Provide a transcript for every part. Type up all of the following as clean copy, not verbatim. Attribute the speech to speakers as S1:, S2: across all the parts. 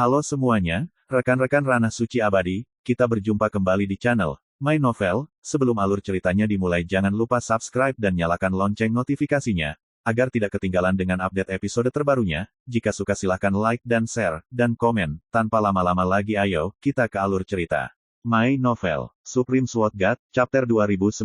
S1: Halo semuanya, rekan-rekan Ranah Suci Abadi, kita berjumpa kembali di channel My Novel. Sebelum alur ceritanya dimulai jangan lupa subscribe dan nyalakan lonceng notifikasinya, agar tidak ketinggalan dengan update episode terbarunya. Jika suka silahkan like dan share, dan komen. Tanpa lama-lama lagi ayo, kita ke alur cerita. My Novel, Supreme Sword God, Chapter 2099.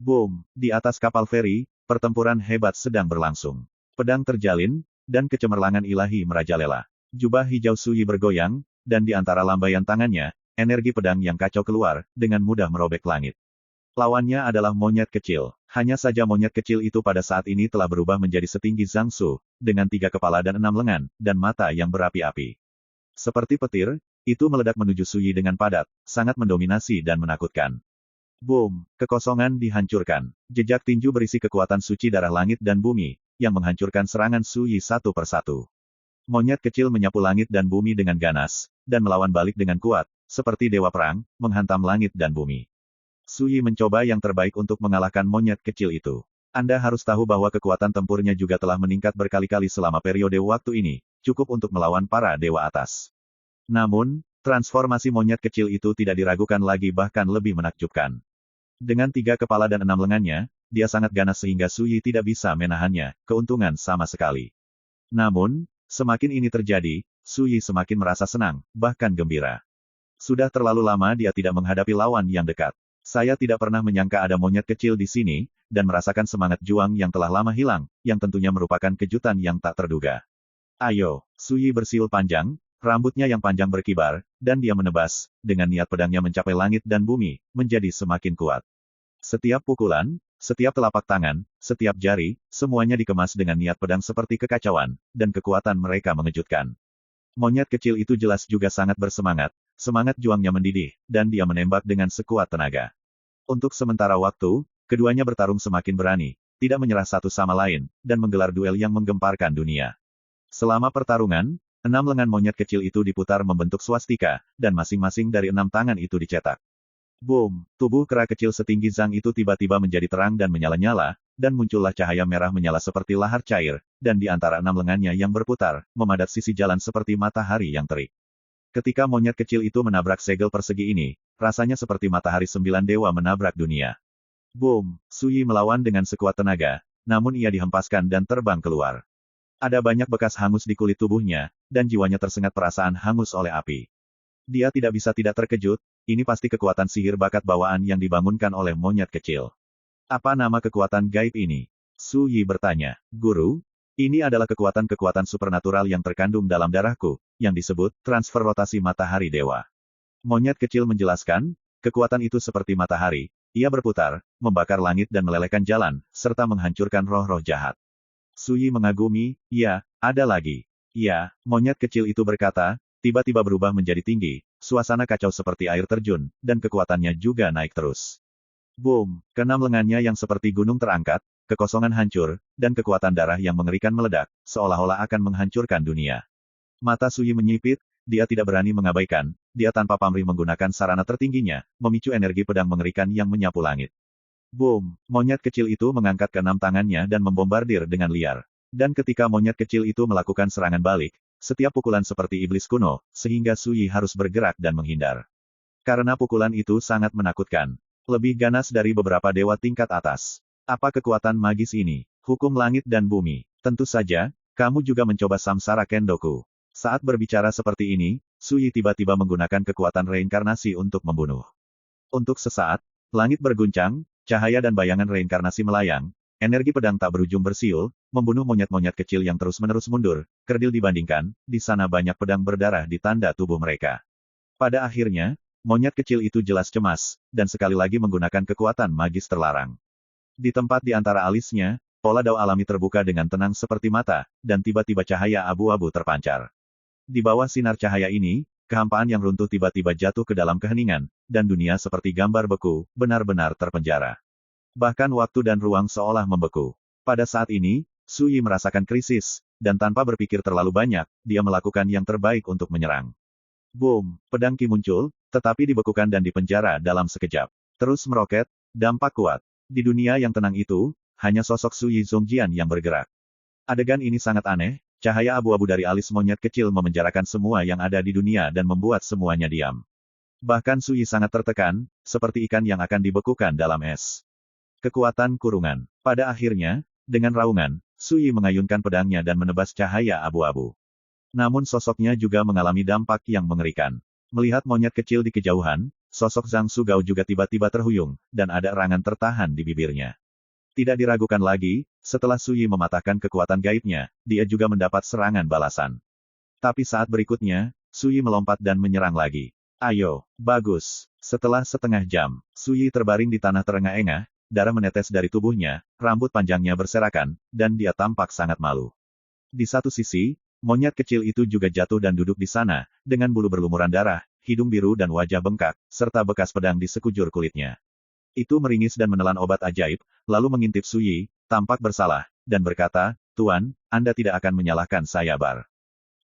S1: Boom, di atas kapal feri, pertempuran hebat sedang berlangsung. Pedang terjalin, dan kecemerlangan ilahi merajalela. Jubah hijau Sui bergoyang, dan di antara lambaian tangannya, energi pedang yang kacau keluar, dengan mudah merobek langit. Lawannya adalah monyet kecil. Hanya saja monyet kecil itu pada saat ini telah berubah menjadi setinggi Zhang Su, dengan 3 kepala dan 6 lengan, dan mata yang berapi-api. Seperti petir, itu meledak menuju Sui dengan padat, sangat mendominasi dan menakutkan. Boom, kekosongan dihancurkan. Jejak tinju berisi kekuatan suci darah langit dan bumi, yang menghancurkan serangan Sui satu persatu. Monyet kecil menyapu langit dan bumi dengan ganas, dan melawan balik dengan kuat, seperti dewa perang, menghantam langit dan bumi. Sui mencoba yang terbaik untuk mengalahkan monyet kecil itu. Anda harus tahu bahwa kekuatan tempurnya juga telah meningkat berkali-kali selama periode waktu ini, cukup untuk melawan para dewa atas. Namun, transformasi monyet kecil itu tidak diragukan lagi bahkan lebih menakjubkan. Dengan 3 kepala dan 6 lengannya, dia sangat ganas sehingga Sui tidak bisa menahannya, keuntungan sama sekali. Namun, semakin ini terjadi, Sui semakin merasa senang, bahkan gembira. Sudah terlalu lama dia tidak menghadapi lawan yang dekat. Saya tidak pernah menyangka ada monyet kecil di sini, dan merasakan semangat juang yang telah lama hilang, yang tentunya merupakan kejutan yang tak terduga. Ayo, Sui bersiul panjang, rambutnya yang panjang berkibar, dan dia menebas, dengan niat pedangnya mencapai langit dan bumi, menjadi semakin kuat. Setiap pukulan, setiap telapak tangan, setiap jari, semuanya dikemas dengan niat pedang seperti kekacauan, dan kekuatan mereka mengejutkan. Monyet kecil itu jelas juga sangat bersemangat, semangat juangnya mendidih, dan dia menembak dengan sekuat tenaga. Untuk sementara waktu, keduanya bertarung semakin berani, tidak menyerah satu sama lain, dan menggelar duel yang menggemparkan dunia. Selama pertarungan, 6 lengan monyet kecil itu diputar membentuk swastika, dan masing-masing dari 6 tangan itu dicetak. Boom, tubuh kera kecil setinggi Zhang itu tiba-tiba menjadi terang dan menyala-nyala, dan muncullah cahaya merah menyala seperti lahar cair, dan di antara 6 lengannya yang berputar, memadat sisi jalan seperti matahari yang terik. Ketika monyet kecil itu menabrak segel persegi ini, rasanya seperti matahari 9 dewa menabrak dunia. Boom, Sui melawan dengan sekuat tenaga, namun ia dihempaskan dan terbang keluar. Ada banyak bekas hangus di kulit tubuhnya, dan jiwanya tersengat perasaan hangus oleh api. Dia tidak bisa tidak terkejut, ini pasti kekuatan sihir bakat bawaan yang dibangunkan oleh monyet kecil. Apa nama kekuatan gaib ini? Su Yi bertanya. Guru, ini adalah kekuatan-kekuatan supernatural yang terkandung dalam darahku, yang disebut transfer rotasi matahari dewa. Monyet kecil menjelaskan, kekuatan itu seperti matahari, ia berputar, membakar langit dan melelehkan jalan, serta menghancurkan roh-roh jahat. Su Yi mengagumi, ya, ada lagi. Ya, monyet kecil itu berkata, tiba-tiba berubah menjadi tinggi, suasana kacau seperti air terjun, dan kekuatannya juga naik terus. Boom, keenam lengannya yang seperti gunung terangkat, kekosongan hancur, dan kekuatan darah yang mengerikan meledak, seolah-olah akan menghancurkan dunia. Mata Sui menyipit, dia tidak berani mengabaikan, dia tanpa pamrih menggunakan sarana tertingginya, memicu energi pedang mengerikan yang menyapu langit. Boom, monyet kecil itu mengangkat keenam tangannya dan membombardir dengan liar. Dan ketika monyet kecil itu melakukan serangan balik, setiap pukulan seperti iblis kuno, sehingga Sui harus bergerak dan menghindar. Karena pukulan itu sangat menakutkan. Lebih ganas dari beberapa dewa tingkat atas. Apa kekuatan magis ini? Hukum langit dan bumi. Tentu saja, kamu juga mencoba Samsara Kendoku. Saat berbicara seperti ini, Sui tiba-tiba menggunakan kekuatan reinkarnasi untuk membunuh. Untuk sesaat, langit berguncang, cahaya dan bayangan reinkarnasi melayang, energi pedang tak berujung bersiul, membunuh monyet-monyet kecil yang terus-menerus mundur, kerdil dibandingkan, di sana banyak pedang berdarah di tanda tubuh mereka. Pada akhirnya, monyet kecil itu jelas cemas, dan sekali lagi menggunakan kekuatan magis terlarang. Di tempat di antara alisnya, pola dao alami terbuka dengan tenang seperti mata, dan tiba-tiba cahaya abu-abu terpancar. Di bawah sinar cahaya ini, kehampaan yang runtuh tiba-tiba jatuh ke dalam keheningan, dan dunia seperti gambar beku, benar-benar terpenjara. Bahkan waktu dan ruang seolah membeku. Pada saat ini, Su Yi merasakan krisis, dan tanpa berpikir terlalu banyak, dia melakukan yang terbaik untuk menyerang. Boom, pedang Qi muncul, tetapi dibekukan dan dipenjara dalam sekejap. Terus meroket, dampak kuat. Di dunia yang tenang itu, hanya sosok Su Yi Zongjian yang bergerak. Adegan ini sangat aneh, cahaya abu-abu dari alis monyet kecil memenjarakan semua yang ada di dunia dan membuat semuanya diam. Bahkan Sui sangat tertekan, seperti ikan yang akan dibekukan dalam es. Kekuatan kurungan. Pada akhirnya, dengan raungan, Sui mengayunkan pedangnya dan menebas cahaya abu-abu. Namun sosoknya juga mengalami dampak yang mengerikan. Melihat monyet kecil di kejauhan, sosok Zhang Sugao juga tiba-tiba terhuyung, dan ada erangan tertahan di bibirnya. Tidak diragukan lagi, setelah Sui mematahkan kekuatan gaibnya, dia juga mendapat serangan balasan. Tapi saat berikutnya, Sui melompat dan menyerang lagi. Ayo, bagus. Setelah setengah jam, Sui terbaring di tanah terengah-engah, darah menetes dari tubuhnya, rambut panjangnya berserakan, dan dia tampak sangat malu. Di satu sisi, monyet kecil itu juga jatuh dan duduk di sana, dengan bulu berlumuran darah, hidung biru dan wajah bengkak, serta bekas pedang di sekujur kulitnya. Itu meringis dan menelan obat ajaib, lalu mengintip Sui, tampak bersalah, dan berkata, "Tuan, Anda tidak akan menyalahkan saya Bar."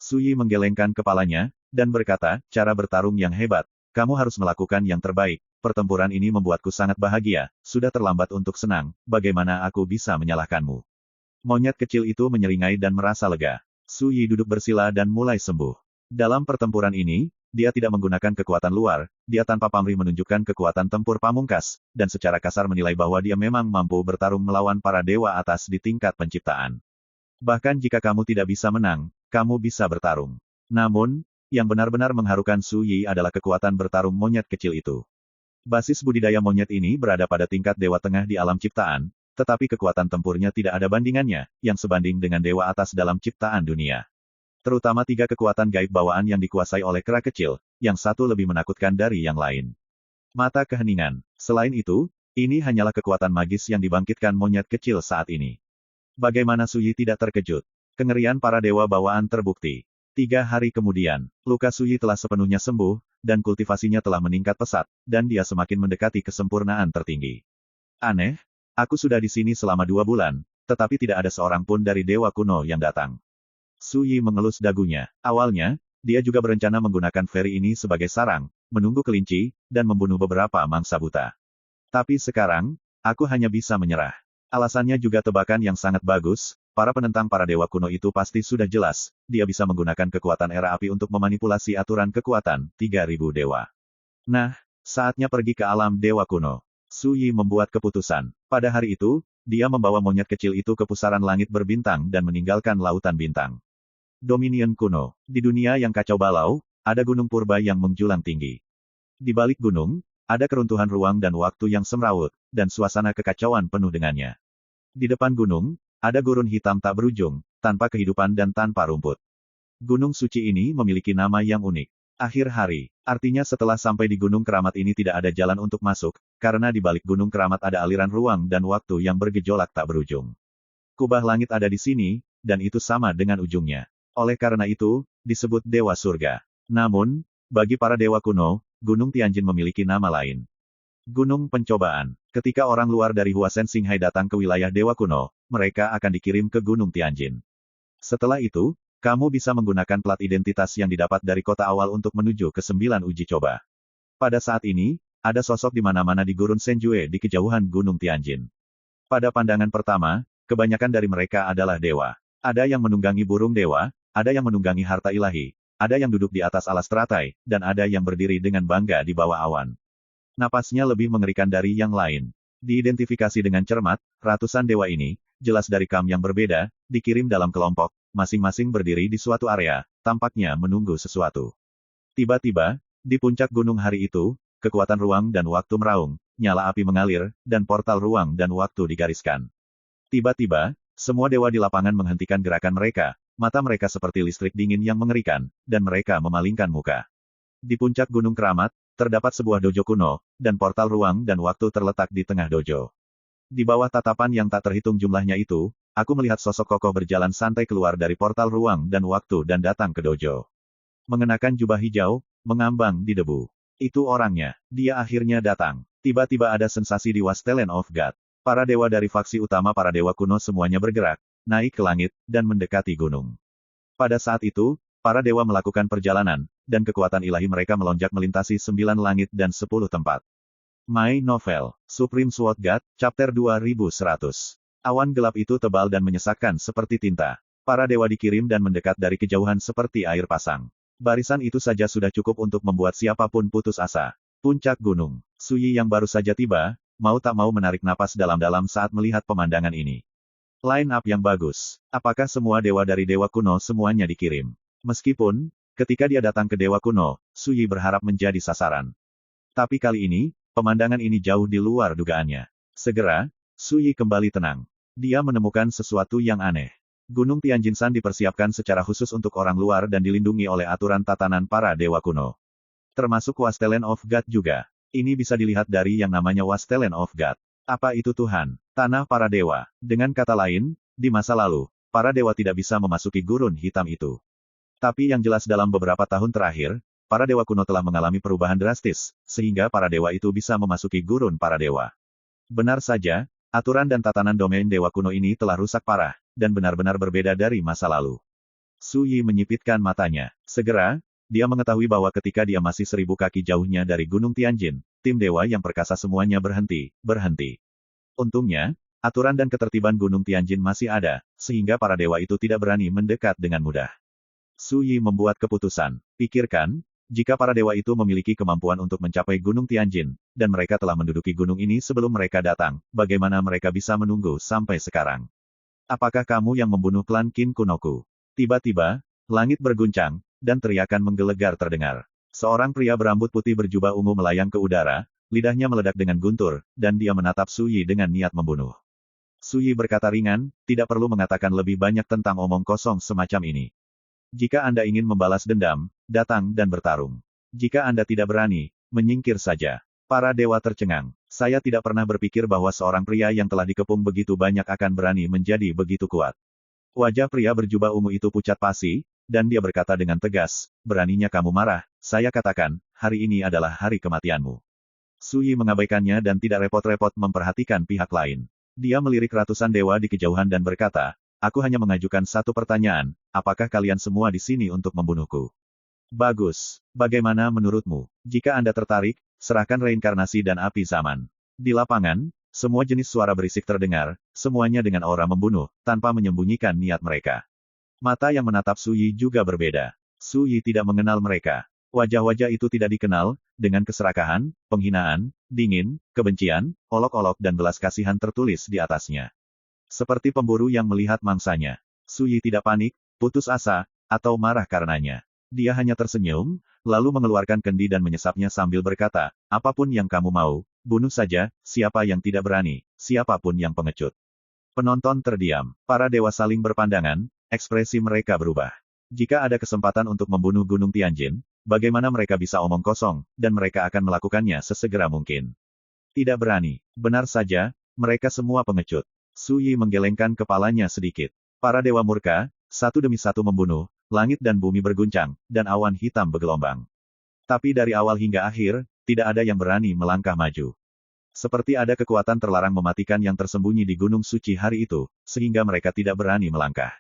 S1: Sui menggelengkan kepalanya, dan berkata, "Cara bertarung yang hebat. Kamu harus melakukan yang terbaik. Pertempuran ini membuatku sangat bahagia, sudah terlambat untuk senang, bagaimana aku bisa menyalahkanmu?" Monyet kecil itu menyeringai dan merasa lega. Sui duduk bersila dan mulai sembuh. Dalam pertempuran ini, dia tidak menggunakan kekuatan luar, dia tanpa pamrih menunjukkan kekuatan tempur pamungkas, dan secara kasar menilai bahwa dia memang mampu bertarung melawan para dewa atas di tingkat penciptaan. Bahkan jika kamu tidak bisa menang, kamu bisa bertarung. Namun, yang benar-benar mengharukan Sui adalah kekuatan bertarung monyet kecil itu. Basis budidaya monyet ini berada pada tingkat dewa tengah di alam ciptaan, tetapi kekuatan tempurnya tidak ada bandingannya, yang sebanding dengan dewa atas dalam ciptaan dunia. Terutama 3 kekuatan gaib bawaan yang dikuasai oleh kera kecil, yang satu lebih menakutkan dari yang lain. Mata keheningan. Selain itu, ini hanyalah kekuatan magis yang dibangkitkan monyet kecil saat ini. Bagaimana Sui tidak terkejut? Kengerian para dewa bawaan terbukti. 3 hari kemudian, luka Sui telah sepenuhnya sembuh, dan kultivasinya telah meningkat pesat, dan dia semakin mendekati kesempurnaan tertinggi. Aneh, aku sudah di sini selama 2 bulan, tetapi tidak ada seorang pun dari dewa kuno yang datang. Sui mengelus dagunya. Awalnya, dia juga berencana menggunakan feri ini sebagai sarang, menunggu kelinci, dan membunuh beberapa mangsa buta. Tapi sekarang, aku hanya bisa menyerah. Alasannya juga tebakan yang sangat bagus, para penentang para dewa kuno itu pasti sudah jelas, dia bisa menggunakan kekuatan era api untuk memanipulasi aturan kekuatan, 3000 dewa. Nah, saatnya pergi ke alam dewa kuno. Sui membuat keputusan. Pada hari itu, dia membawa monyet kecil itu ke pusaran langit berbintang dan meninggalkan lautan bintang. Dominion kuno. Di dunia yang kacau balau, ada gunung purba yang menjulang tinggi. Di balik gunung, ada keruntuhan ruang dan waktu yang semrawut, dan suasana kekacauan penuh dengannya. Di depan gunung, ada gurun hitam tak berujung, tanpa kehidupan dan tanpa rumput. Gunung suci ini memiliki nama yang unik. Akhir hari, artinya setelah sampai di gunung keramat ini tidak ada jalan untuk masuk, karena di balik gunung keramat ada aliran ruang dan waktu yang bergejolak tak berujung. Kubah langit ada di sini, dan itu sama dengan ujungnya. Oleh karena itu, disebut Dewa Surga. Namun, bagi para dewa kuno, Gunung Tianjin memiliki nama lain. Gunung Pencobaan. Ketika orang luar dari Huasen Xinghai datang ke wilayah dewa kuno, mereka akan dikirim ke Gunung Tianjin. Setelah itu, kamu bisa menggunakan plat identitas yang didapat dari kota awal untuk menuju ke 9 uji coba. Pada saat ini, ada sosok di mana-mana di Gurun Senjue di kejauhan Gunung Tianjin. Pada pandangan pertama, kebanyakan dari mereka adalah dewa. Ada yang menunggangi burung dewa, ada yang menunggangi harta ilahi, ada yang duduk di atas alas teratai, dan ada yang berdiri dengan bangga di bawah awan. Napasnya lebih mengerikan dari yang lain. Diidentifikasi dengan cermat, ratusan dewa ini, jelas dari kam yang berbeda, dikirim dalam kelompok, masing-masing berdiri di suatu area, tampaknya menunggu sesuatu. Tiba-tiba, di puncak gunung hari itu, kekuatan ruang dan waktu meraung, nyala api mengalir, dan portal ruang dan waktu digariskan. Tiba-tiba, semua dewa di lapangan menghentikan gerakan mereka, mata mereka seperti listrik dingin yang mengerikan, dan mereka memalingkan muka. Di puncak gunung keramat, terdapat sebuah dojo kuno, dan portal ruang dan waktu terletak di tengah dojo. Di bawah tatapan yang tak terhitung jumlahnya itu, aku melihat sosok kokoh berjalan santai keluar dari portal ruang dan waktu dan datang ke dojo. Mengenakan jubah hijau, mengambang di debu. Itu orangnya. Dia akhirnya datang. Tiba-tiba ada sensasi di Wastelen of God. Para dewa dari faksi utama para dewa kuno semuanya bergerak, naik ke langit, dan mendekati gunung. Pada saat itu, para dewa melakukan perjalanan, dan kekuatan ilahi mereka melonjak melintasi 9 langit dan 10 tempat. My Novel, Supreme Sword God, Chapter 2100. Awan gelap itu tebal dan menyesakkan seperti tinta. Para dewa dikirim dan mendekat dari kejauhan seperti air pasang. Barisan itu saja sudah cukup untuk membuat siapapun putus asa. Puncak gunung. Suyi yang baru saja tiba, mau tak mau menarik napas dalam-dalam saat melihat pemandangan ini. Line up yang bagus. Apakah semua dewa dari dewa kuno semuanya dikirim? Meskipun, ketika dia datang ke dewa kuno, Suyi berharap menjadi sasaran. Tapi kali ini, pemandangan ini jauh di luar dugaannya. Segera, Suyi kembali tenang. Dia menemukan sesuatu yang aneh. Gunung Tianjinsan dipersiapkan secara khusus untuk orang luar dan dilindungi oleh aturan tatanan para dewa kuno. Termasuk Wasteland of God juga. Ini bisa dilihat dari yang namanya Wasteland of God. Apa itu Tuhan? Tanah para dewa. Dengan kata lain, di masa lalu, para dewa tidak bisa memasuki gurun hitam itu. Tapi yang jelas dalam beberapa tahun terakhir, para dewa kuno telah mengalami perubahan drastis, sehingga para dewa itu bisa memasuki gurun para dewa. Benar saja, aturan dan tatanan domain dewa kuno ini telah rusak parah, dan benar-benar berbeda dari masa lalu. Suyi menyipitkan matanya. Segera, dia mengetahui bahwa ketika dia masih 1000 kaki jauhnya dari Gunung Tianjin, tim dewa yang perkasa semuanya berhenti. Untungnya, aturan dan ketertiban Gunung Tianjin masih ada, sehingga para dewa itu tidak berani mendekat dengan mudah. Suyi membuat keputusan. Pikirkan, jika para dewa itu memiliki kemampuan untuk mencapai Gunung Tianjin, dan mereka telah menduduki gunung ini sebelum mereka datang, bagaimana mereka bisa menunggu sampai sekarang? Apakah kamu yang membunuh klan Qin kunoku? Tiba-tiba, langit berguncang, dan teriakan menggelegar terdengar. Seorang pria berambut putih berjubah ungu melayang ke udara, lidahnya meledak dengan guntur, dan dia menatap Suyi dengan niat membunuh. Suyi berkata ringan, tidak perlu mengatakan lebih banyak tentang omong kosong semacam ini. Jika Anda ingin membalas dendam, datang dan bertarung. Jika Anda tidak berani, menyingkir saja. Para dewa tercengang. Saya tidak pernah berpikir bahwa seorang pria yang telah dikepung begitu banyak akan berani menjadi begitu kuat. Wajah pria berjubah ungu itu pucat pasi, dan dia berkata dengan tegas, beraninya kamu marah, saya katakan, hari ini adalah hari kematianmu. Suyi mengabaikannya dan tidak repot-repot memperhatikan pihak lain. Dia melirik ratusan dewa di kejauhan dan berkata, aku hanya mengajukan satu pertanyaan, apakah kalian semua di sini untuk membunuhku? Bagus. Bagaimana menurutmu? Jika Anda tertarik, serahkan reinkarnasi dan api zaman. Di lapangan, semua jenis suara berisik terdengar, semuanya dengan aura membunuh, tanpa menyembunyikan niat mereka. Mata yang menatap Suyi juga berbeda. Suyi tidak mengenal mereka. Wajah-wajah itu tidak dikenal, dengan keserakahan, penghinaan, dingin, kebencian, olok-olok dan belas kasihan tertulis di atasnya. Seperti pemburu yang melihat mangsanya. Suyi tidak panik, putus asa, atau marah karenanya. Dia hanya tersenyum, lalu mengeluarkan kendi dan menyesapnya sambil berkata, apapun yang kamu mau, bunuh saja, siapa yang tidak berani, siapapun yang pengecut. Penonton terdiam. Para dewa saling berpandangan, ekspresi mereka berubah. Jika ada kesempatan untuk membunuh Gunung Tianjin, bagaimana mereka bisa omong kosong, dan mereka akan melakukannya sesegera mungkin. Tidak berani. Benar saja, mereka semua pengecut. Suyi menggelengkan kepalanya sedikit. Para dewa murka, satu demi satu membunuh, langit dan bumi berguncang, dan awan hitam bergelombang. Tapi dari awal hingga akhir, tidak ada yang berani melangkah maju. Seperti ada kekuatan terlarang mematikan yang tersembunyi di Gunung Suci hari itu, sehingga mereka tidak berani melangkah.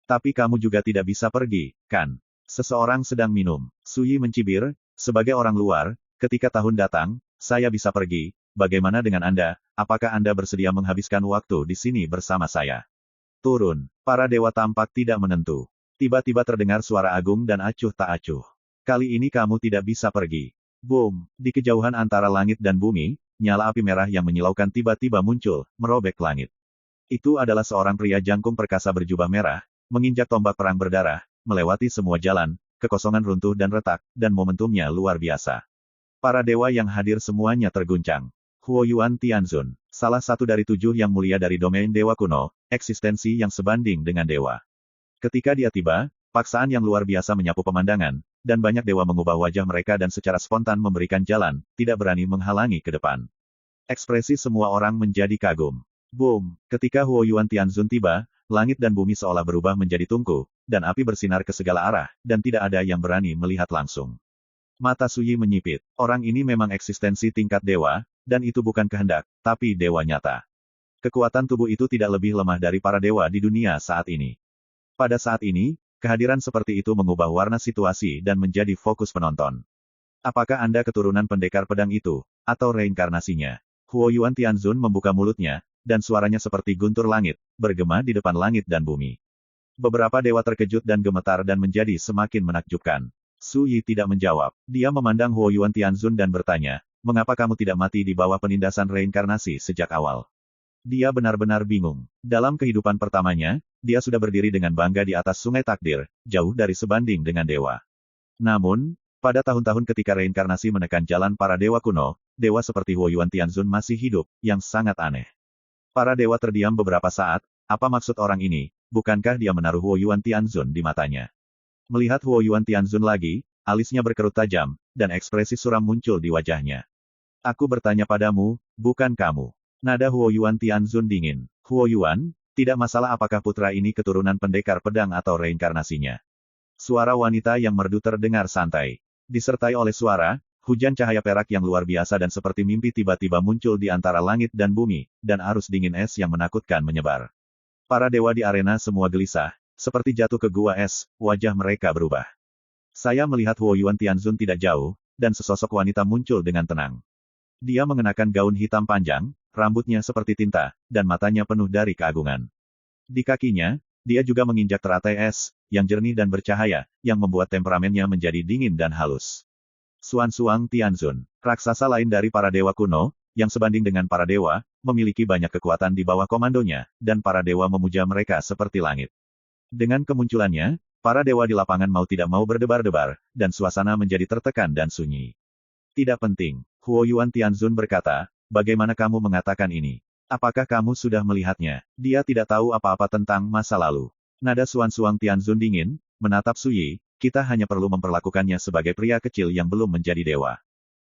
S1: Tapi kamu juga tidak bisa pergi, kan? Seseorang sedang minum. Suyi mencibir, sebagai orang luar, ketika tahun datang, saya bisa pergi, bagaimana dengan Anda, apakah Anda bersedia menghabiskan waktu di sini bersama saya? Turun. Para dewa tampak tidak menentu. Tiba-tiba terdengar suara agung dan acuh tak acuh. Kali ini kamu tidak bisa pergi. Boom! Di kejauhan antara langit dan bumi, nyala api merah yang menyilaukan tiba-tiba muncul, merobek langit. Itu adalah seorang pria jangkung perkasa berjubah merah, menginjak tombak perang berdarah, melewati semua jalan, kekosongan runtuh dan retak, dan momentumnya luar biasa. Para dewa yang hadir semuanya terguncang. Huoyuan Tianzun, salah satu dari 7 yang mulia dari domain dewa kuno, eksistensi yang sebanding dengan dewa. Ketika dia tiba, paksaan yang luar biasa menyapu pemandangan, dan banyak dewa mengubah wajah mereka dan secara spontan memberikan jalan, tidak berani menghalangi ke depan. Ekspresi semua orang menjadi kagum. Boom! Ketika Huoyuan Tianzun tiba, langit dan bumi seolah berubah menjadi tungku, dan api bersinar ke segala arah, dan tidak ada yang berani melihat langsung. Mata Suyi menyipit. Orang ini memang eksistensi tingkat dewa, dan itu bukan kehendak, tapi dewa nyata. Kekuatan tubuh itu tidak lebih lemah dari para dewa di dunia saat ini. Pada saat ini, kehadiran seperti itu mengubah warna situasi dan menjadi fokus penonton. Apakah Anda keturunan pendekar pedang itu, atau reinkarnasinya? Huoyuan Tianzun membuka mulutnya, dan suaranya seperti guntur langit, bergema di depan langit dan bumi. Beberapa dewa terkejut dan gemetar dan menjadi semakin menakjubkan. Su Yi tidak menjawab. Dia memandang Huo Yuan Tianzun dan bertanya, mengapa kamu tidak mati di bawah penindasan reinkarnasi sejak awal? Dia benar-benar bingung. Dalam kehidupan pertamanya, dia sudah berdiri dengan bangga di atas sungai takdir, jauh dari sebanding dengan dewa. Namun, pada tahun-tahun ketika reinkarnasi menekan jalan para dewa kuno, dewa seperti Huo Yuan Tianzun masih hidup, yang sangat aneh. Para dewa terdiam beberapa saat, apa maksud orang ini? Bukankah dia menaruh Huo Yuan Tianzun di matanya? Melihat Huo Yuan Tianzun lagi, alisnya berkerut tajam, dan ekspresi suram muncul di wajahnya. Aku bertanya padamu, bukan kamu. Nada Huo Yuan Tianzun dingin. Huo Yuan, tidak masalah apakah putra ini keturunan pendekar pedang atau reinkarnasinya. Suara wanita yang merdu terdengar santai. Disertai oleh suara, hujan cahaya perak yang luar biasa dan seperti mimpi tiba-tiba muncul di antara langit dan bumi, dan arus dingin es yang menakutkan menyebar. Para dewa di arena semua gelisah, seperti jatuh ke gua es, wajah mereka berubah. Saya melihat Huo Yuan Tianzun tidak jauh, dan sesosok wanita muncul dengan tenang. Dia mengenakan gaun hitam panjang, rambutnya seperti tinta, dan matanya penuh dari keagungan. Di kakinya, dia juga menginjak teratai es, yang jernih dan bercahaya, yang membuat temperamennya menjadi dingin dan halus. Xuan Tianzun, raksasa lain dari para dewa kuno, yang sebanding dengan para dewa, memiliki banyak kekuatan di bawah komandonya, dan para dewa memuja mereka seperti langit. Dengan kemunculannya, para dewa di lapangan mau tidak mau berdebar-debar, dan suasana menjadi tertekan dan sunyi. Tidak penting, Huo Yuan Tianzun berkata, bagaimana kamu mengatakan ini? Apakah kamu sudah melihatnya? Dia tidak tahu apa-apa tentang masa lalu. Nada Xuan Tianzun dingin, menatap Su Yi, kita hanya perlu memperlakukannya sebagai pria kecil yang belum menjadi dewa.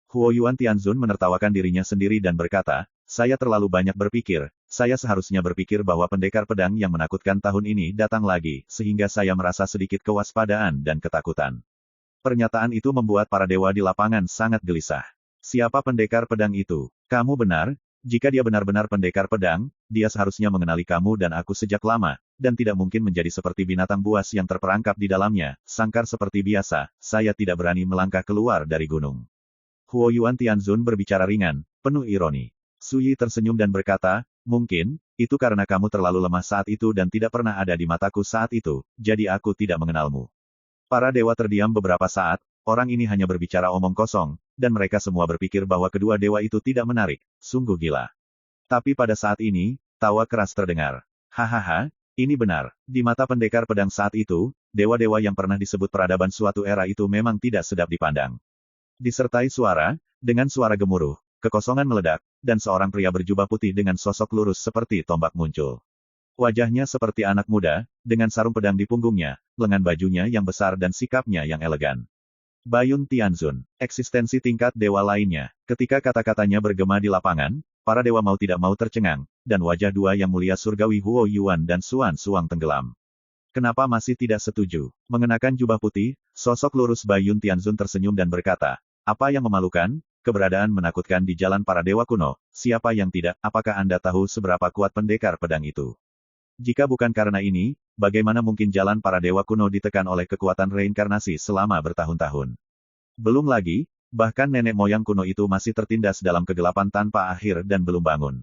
S1: Huo Yuan Tianzun menertawakan dirinya sendiri dan berkata, saya terlalu banyak berpikir, saya seharusnya berpikir bahwa pendekar pedang yang menakutkan tahun ini datang lagi, sehingga saya merasa sedikit kewaspadaan dan ketakutan. Pernyataan itu membuat para dewa di lapangan sangat gelisah. Siapa pendekar pedang itu? Kamu benar, jika dia benar-benar pendekar pedang, dia seharusnya mengenali kamu dan aku sejak lama, dan tidak mungkin menjadi seperti binatang buas yang terperangkap di dalamnya, sangkar seperti biasa, saya tidak berani melangkah keluar dari gunung. Huo Yuan Tianzun berbicara ringan, penuh ironi. Su Yi tersenyum dan berkata, mungkin, itu karena kamu terlalu lemah saat itu dan tidak pernah ada di mataku saat itu, jadi aku tidak mengenalmu. Para dewa terdiam beberapa saat, orang ini hanya berbicara omong kosong, dan mereka semua berpikir bahwa kedua dewa itu tidak menarik, sungguh gila. Tapi pada saat ini, tawa keras terdengar. Hahaha, ini benar, di mata pendekar pedang saat itu, dewa-dewa yang pernah disebut peradaban suatu era itu memang tidak sedap dipandang. Disertai suara, dengan suara gemuruh, kekosongan meledak, dan seorang pria berjubah putih dengan sosok lurus seperti tombak muncul. Wajahnya seperti anak muda, dengan sarung pedang di punggungnya, lengan bajunya yang besar dan sikapnya yang elegan. Bayun Tianzun, eksistensi tingkat dewa lainnya. Ketika kata-katanya bergema di lapangan, para dewa mau tidak mau tercengang, dan wajah dua yang mulia surgawi Huo Yuan dan Xuan tenggelam. Kenapa masih tidak setuju? Mengenakan jubah putih, sosok lurus Bayun Tianzun tersenyum dan berkata, apa yang memalukan? Keberadaan menakutkan di jalan para dewa kuno, siapa yang tidak, apakah Anda tahu seberapa kuat pendekar pedang itu? Jika bukan karena ini, bagaimana mungkin jalan para dewa kuno ditekan oleh kekuatan reinkarnasi selama bertahun-tahun? Belum lagi, bahkan nenek moyang kuno itu masih tertindas dalam kegelapan tanpa akhir dan belum bangun.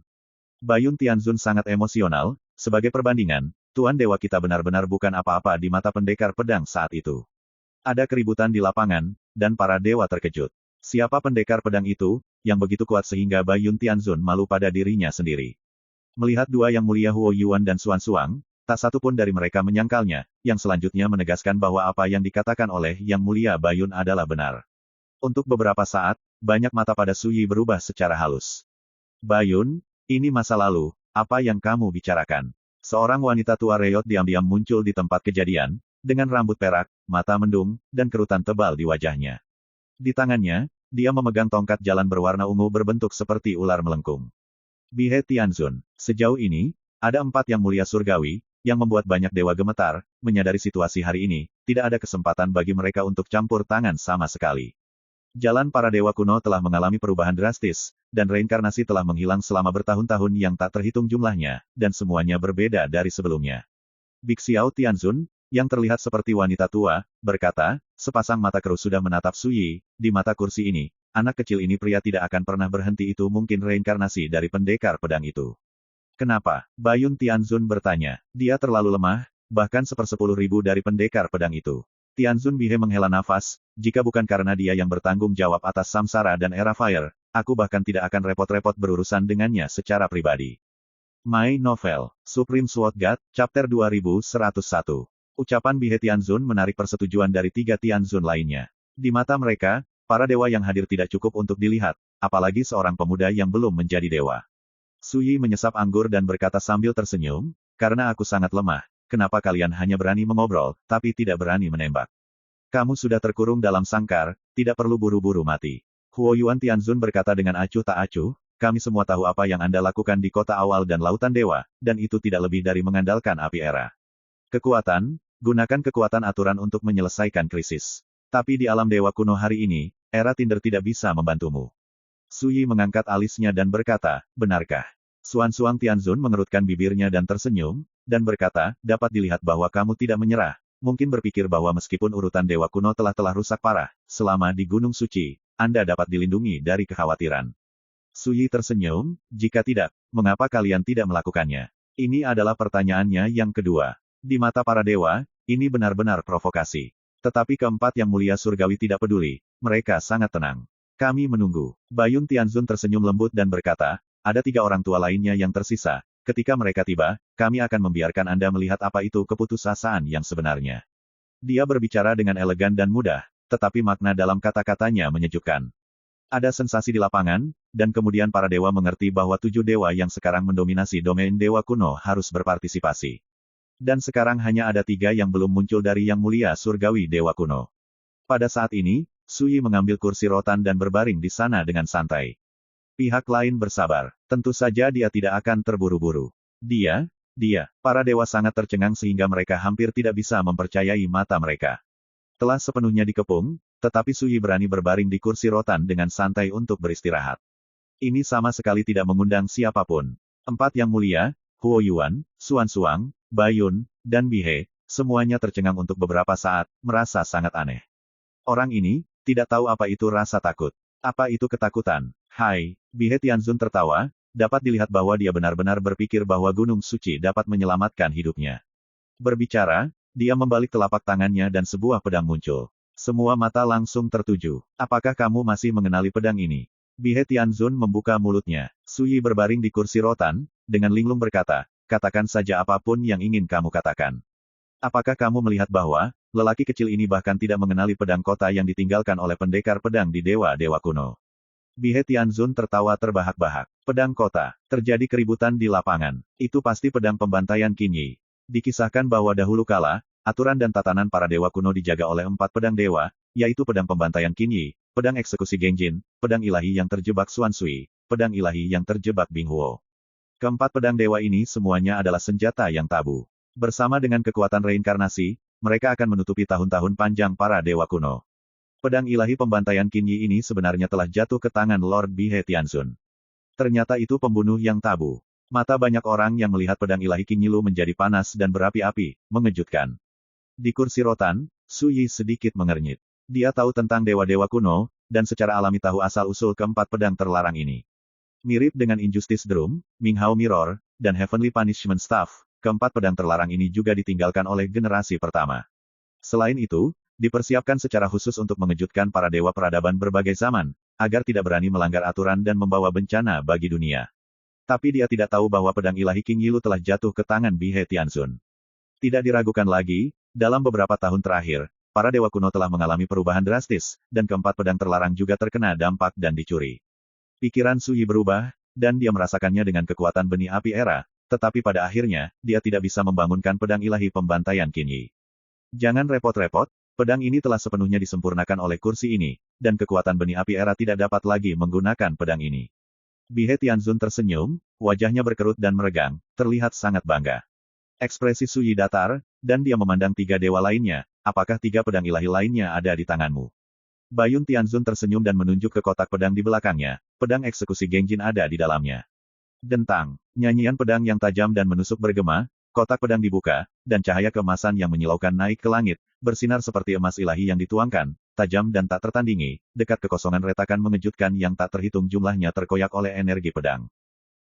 S1: Bayun Tianzun sangat emosional, sebagai perbandingan, Tuan Dewa kita benar-benar bukan apa-apa di mata pendekar pedang saat itu. Ada keributan di lapangan, dan para dewa terkejut. Siapa pendekar pedang itu, yang begitu kuat sehingga Bayun Tianzun malu pada dirinya sendiri? Melihat dua yang mulia Huo Yuan dan Xuan, tak satu pun dari mereka menyangkalnya, yang selanjutnya menegaskan bahwa apa yang dikatakan oleh Yang Mulia Bayun adalah benar. Untuk beberapa saat, banyak mata pada Su Yi berubah secara halus. Bayun, ini masa lalu, apa yang kamu bicarakan? Seorang wanita tua reot diam-diam muncul di tempat kejadian, dengan rambut perak, mata mendung, dan kerutan tebal di wajahnya. Di tangannya, dia memegang tongkat jalan berwarna ungu berbentuk seperti ular melengkung. Bihe Tianzun, sejauh ini, ada 4 yang mulia surgawi, yang membuat banyak dewa gemetar, menyadari situasi hari ini, tidak ada kesempatan bagi mereka untuk campur tangan sama sekali. Jalan para dewa kuno telah mengalami perubahan drastis, dan reinkarnasi telah menghilang selama bertahun-tahun yang tak terhitung jumlahnya, dan semuanya berbeda dari sebelumnya. Bixiao Tianzun, yang terlihat seperti wanita tua, berkata, sepasang mata keruh sudah menatap Su Yi, di mata kursi ini, anak kecil ini pria tidak akan pernah berhenti itu mungkin reinkarnasi dari pendekar pedang itu. Kenapa? Bayun Tianzun bertanya, dia terlalu lemah, bahkan 1/10.000 dari pendekar pedang itu. Tianzun Bihe menghela nafas, jika bukan karena dia yang bertanggung jawab atas Samsara dan Era Fire, aku bahkan tidak akan repot-repot berurusan dengannya secara pribadi. My Novel, Supreme Sword God, Chapter 2101. Ucapan Bihe Tianzun menarik persetujuan dari 3 Tianzun lainnya. Di mata mereka, para dewa yang hadir tidak cukup untuk dilihat, apalagi seorang pemuda yang belum menjadi dewa. Suyi menyesap anggur dan berkata sambil tersenyum, karena aku sangat lemah, kenapa kalian hanya berani mengobrol, tapi tidak berani menembak? Kamu sudah terkurung dalam sangkar, tidak perlu buru-buru mati. Huo Yuan Tianzun berkata dengan acuh tak acuh, kami semua tahu apa yang Anda lakukan di kota awal dan lautan dewa, dan itu tidak lebih dari mengandalkan api era. Kekuatan, gunakan kekuatan aturan untuk menyelesaikan krisis. Tapi di alam dewa kuno hari ini, era Tinder tidak bisa membantumu. Suyi mengangkat alisnya dan berkata, benarkah? Suan Tianzun mengerutkan bibirnya dan tersenyum, dan berkata, dapat dilihat bahwa kamu tidak menyerah. Mungkin berpikir bahwa meskipun urutan dewa kuno telah rusak parah, selama di Gunung Suci, Anda dapat dilindungi dari kekhawatiran. Suyi tersenyum, jika tidak, mengapa kalian tidak melakukannya? Ini adalah pertanyaannya yang kedua. Di mata para dewa, ini benar-benar provokasi. Tetapi keempat yang mulia surgawi tidak peduli, mereka sangat tenang. Kami menunggu. Bayun Tianzun tersenyum lembut dan berkata, ada 3 orang tua lainnya yang tersisa. Ketika mereka tiba, kami akan membiarkan Anda melihat apa itu keputusasaan yang sebenarnya. Dia berbicara dengan elegan dan mudah, tetapi makna dalam kata-katanya menyejukkan. Ada sensasi di lapangan, dan kemudian para dewa mengerti bahwa 7 dewa yang sekarang mendominasi domain dewa kuno harus berpartisipasi. Dan sekarang hanya ada 3 yang belum muncul dari yang mulia surgawi dewa kuno. Pada saat ini, Suyi mengambil kursi rotan dan berbaring di sana dengan santai. Pihak lain bersabar. Tentu saja dia tidak akan terburu-buru. Dia, para dewa sangat tercengang sehingga mereka hampir tidak bisa mempercayai mata mereka. Telah sepenuhnya dikepung, tetapi Suyi berani berbaring di kursi rotan dengan santai untuk beristirahat. Ini sama sekali tidak mengundang siapapun. 4 yang mulia, Huo Yuan, Suan, Bayun, dan Bihe, semuanya tercengang untuk beberapa saat, merasa sangat aneh. Orang ini, tidak tahu apa itu rasa takut. Apa itu ketakutan? Hai, Bihe Tianzun tertawa, dapat dilihat bahwa dia benar-benar berpikir bahwa Gunung Suci dapat menyelamatkan hidupnya. Berbicara, dia membalik telapak tangannya dan sebuah pedang muncul. Semua mata langsung tertuju. Apakah kamu masih mengenali pedang ini? Bihe Tianzun membuka mulutnya. Suyi berbaring di kursi rotan, dengan linglung berkata, katakan saja apapun yang ingin kamu katakan. Apakah kamu melihat bahwa, lelaki kecil ini bahkan tidak mengenali pedang kota yang ditinggalkan oleh pendekar pedang di dewa-dewa kuno? Bihe Tianzun tertawa terbahak-bahak. Pedang kota. Terjadi keributan di lapangan. Itu pasti pedang pembantaian Qinyi. Dikisahkan bahwa dahulu kala, aturan dan tatanan para dewa kuno dijaga oleh 4 pedang dewa, yaitu pedang pembantaian Qinyi, pedang eksekusi Gengjin, pedang ilahi yang terjebak Xuan Sui, pedang ilahi yang terjebak Bing Huo. Keempat pedang dewa ini semuanya adalah senjata yang tabu. Bersama dengan kekuatan reinkarnasi, mereka akan menutupi tahun-tahun panjang para dewa kuno. Pedang ilahi pembantaian Qinyi ini sebenarnya telah jatuh ke tangan Lord Bihe Tianzun. Ternyata itu pembunuh yang tabu. Mata banyak orang yang melihat pedang ilahi Qinyi Lu menjadi panas dan berapi-api, mengejutkan. Di kursi rotan, Suyi sedikit mengernyit. Dia tahu tentang dewa-dewa kuno, dan secara alami tahu asal-usul keempat pedang terlarang ini. Mirip dengan Injustice Drum, Minghao Mirror, dan Heavenly Punishment Staff, keempat pedang terlarang ini juga ditinggalkan oleh generasi pertama. Selain itu, dipersiapkan secara khusus untuk mengejutkan para dewa peradaban berbagai zaman, agar tidak berani melanggar aturan dan membawa bencana bagi dunia. Tapi dia tidak tahu bahwa pedang ilahi Qinyi Lu telah jatuh ke tangan Bihe Tianzun. Tidak diragukan lagi, dalam beberapa tahun terakhir, para dewa kuno telah mengalami perubahan drastis, dan keempat pedang terlarang juga terkena dampak dan dicuri. Pikiran Suyi berubah, dan dia merasakannya dengan kekuatan benih api era, tetapi pada akhirnya, dia tidak bisa membangunkan pedang ilahi pembantaian Qinyi. Jangan repot-repot, pedang ini telah sepenuhnya disempurnakan oleh kursi ini, dan kekuatan benih api era tidak dapat lagi menggunakan pedang ini. Bihe Tianzun tersenyum, wajahnya berkerut dan meregang, terlihat sangat bangga. Ekspresi Suyi datar, dan dia memandang 3 dewa lainnya, apakah 3 pedang ilahi lainnya ada di tanganmu? Bayun Tianzun tersenyum dan menunjuk ke kotak pedang di belakangnya, pedang eksekusi Gengjin ada di dalamnya. Dentang, nyanyian pedang yang tajam dan menusuk bergema, kotak pedang dibuka, dan cahaya keemasan yang menyilaukan naik ke langit, bersinar seperti emas ilahi yang dituangkan, tajam dan tak tertandingi, dekat kekosongan retakan mengejutkan yang tak terhitung jumlahnya terkoyak oleh energi pedang.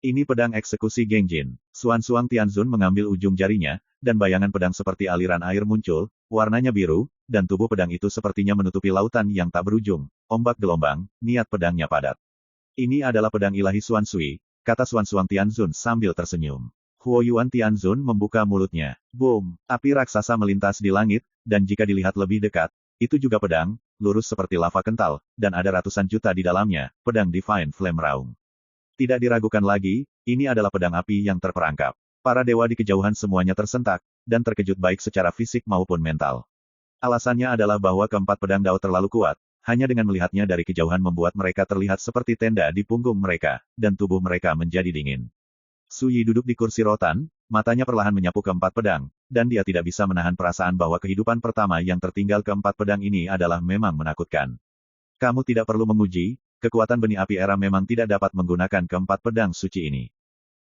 S1: Ini pedang eksekusi Gengjin. Xuanzang Tianzun mengambil ujung jarinya, dan bayangan pedang seperti aliran air muncul, warnanya biru, dan tubuh pedang itu sepertinya menutupi lautan yang tak berujung. Ombak gelombang, niat pedangnya padat. Ini adalah pedang ilahi Xuanzui, kata Xuanzang Tianzun sambil tersenyum. Huoyuan Tianzun membuka mulutnya. Boom! Api raksasa melintas di langit, dan jika dilihat lebih dekat, itu juga pedang, lurus seperti lava kental, dan ada ratusan juta di dalamnya, pedang Divine Flame Raung. Tidak diragukan lagi, ini adalah pedang api yang terperangkap. Para dewa di kejauhan semuanya tersentak, dan terkejut baik secara fisik maupun mental. Alasannya adalah bahwa keempat pedang Dao terlalu kuat, hanya dengan melihatnya dari kejauhan membuat mereka terlihat seperti tenda di punggung mereka, dan tubuh mereka menjadi dingin. Su Yi duduk di kursi rotan, matanya perlahan menyapu keempat pedang, dan dia tidak bisa menahan perasaan bahwa kehidupan pertama yang tertinggal keempat pedang ini adalah memang menakutkan. Kamu tidak perlu menguji, kekuatan benih api era memang tidak dapat menggunakan keempat pedang suci ini.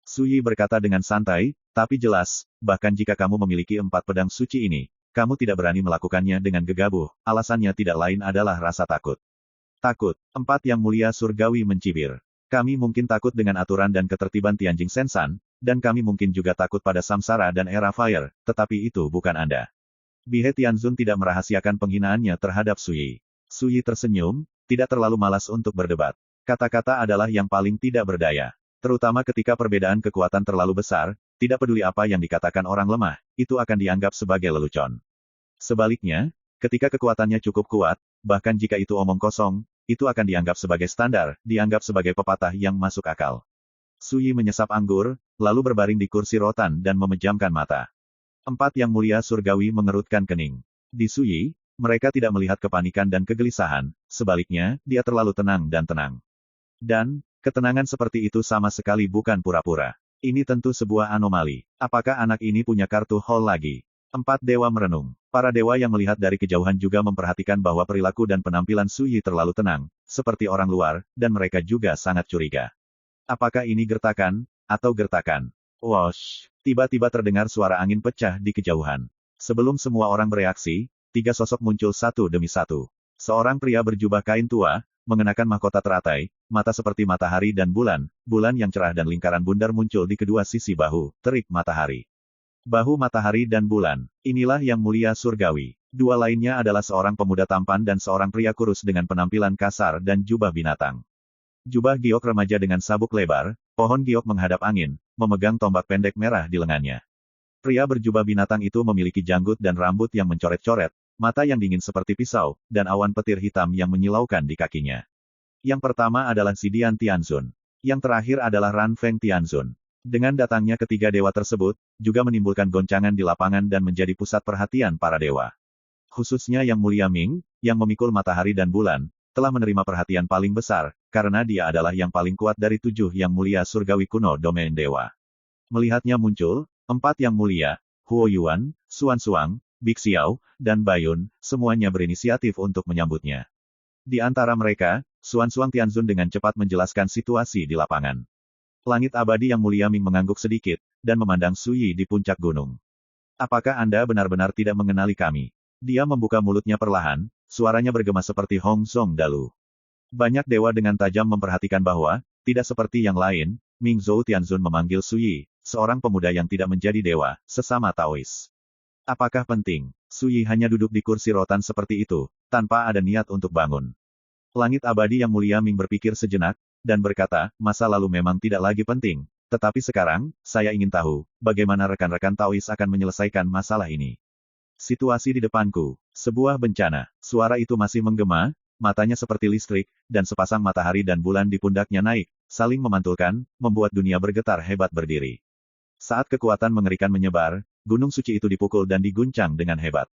S1: Su Yi berkata dengan santai, tapi jelas, bahkan jika kamu memiliki empat pedang suci ini, kamu tidak berani melakukannya dengan gegabah, alasannya tidak lain adalah rasa takut. Takut, empat yang mulia surgawi mencibir. Kami mungkin takut dengan aturan dan ketertiban Tianjing Sensan, dan kami mungkin juga takut pada Samsara dan era Fire, tetapi itu bukan Anda. Bihe Tianzun tidak merahasiakan penghinaannya terhadap Su Yi. Su Yi tersenyum, tidak terlalu malas untuk berdebat. Kata-kata adalah yang paling tidak berdaya. Terutama ketika perbedaan kekuatan terlalu besar, tidak peduli apa yang dikatakan orang lemah, itu akan dianggap sebagai lelucon. Sebaliknya, ketika kekuatannya cukup kuat, bahkan jika itu omong kosong, itu akan dianggap sebagai standar, dianggap sebagai pepatah yang masuk akal. Su Yi menyesap anggur, lalu berbaring di kursi rotan dan memejamkan mata. Empat yang mulia surgawi mengerutkan kening. Di Su Yi, mereka tidak melihat kepanikan dan kegelisahan, sebaliknya, dia terlalu tenang dan tenang. Dan, ketenangan seperti itu sama sekali bukan pura-pura. Ini tentu sebuah anomali. Apakah anak ini punya kartu haul lagi? Empat dewa merenung. Para dewa yang melihat dari kejauhan juga memperhatikan bahwa perilaku dan penampilan Su Yi terlalu tenang, seperti orang luar, dan mereka juga sangat curiga. Apakah ini gertakan, atau gertakan? Wosh! Tiba-tiba terdengar suara angin pecah di kejauhan. Sebelum semua orang bereaksi, tiga sosok muncul satu demi satu. Seorang pria berjubah kain tua, mengenakan mahkota teratai, mata seperti matahari dan bulan, bulan yang cerah dan lingkaran bundar muncul di kedua sisi bahu, terik matahari. Bahu matahari dan bulan, inilah yang mulia surgawi. Dua lainnya adalah seorang pemuda tampan dan seorang pria kurus dengan penampilan kasar dan jubah binatang. Jubah giok remaja dengan sabuk lebar, pohon giok menghadap angin, memegang tombak pendek merah di lengannya. Pria berjubah binatang itu memiliki janggut dan rambut yang mencoret-coret, mata yang dingin seperti pisau, dan awan petir hitam yang menyilaukan di kakinya. Yang pertama adalah Zidian Tianzun. Yang terakhir adalah Ran Feng Tianzun. Dengan datangnya ketiga dewa tersebut, juga menimbulkan goncangan di lapangan dan menjadi pusat perhatian para dewa. Khususnya Yang Mulia Ming, yang memikul matahari dan bulan, telah menerima perhatian paling besar, karena dia adalah yang paling kuat dari tujuh yang mulia surgawi kuno domain dewa. Melihatnya muncul, empat yang mulia, Huo Yuan, Xuanzang, Big Xiao, dan Bayun, semuanya berinisiatif untuk menyambutnya. Di antara mereka, Xuanzang Tianzun dengan cepat menjelaskan situasi di lapangan. Langit abadi Yang Mulia Ming mengangguk sedikit, dan memandang Su Yi di puncak gunung. Apakah Anda benar-benar tidak mengenali kami? Dia membuka mulutnya perlahan, suaranya bergema seperti Hong Zong Dalu. Banyak dewa dengan tajam memperhatikan bahwa, tidak seperti yang lain, Ming Zhou Tianzun memanggil Su Yi, seorang pemuda yang tidak menjadi dewa, sesama Taois. Apakah penting? Su Yi hanya duduk di kursi rotan seperti itu, tanpa ada niat untuk bangun. Langit abadi Yang Mulia Ming berpikir sejenak, dan berkata, masa lalu memang tidak lagi penting, tetapi sekarang, saya ingin tahu, bagaimana rekan-rekan Taois akan menyelesaikan masalah ini. Situasi di depanku, sebuah bencana, suara itu masih menggema, matanya seperti listrik, dan sepasang matahari dan bulan di pundaknya naik, saling memantulkan, membuat dunia bergetar hebat berdiri. Saat kekuatan mengerikan menyebar, gunung suci itu dipukul dan diguncang dengan hebat.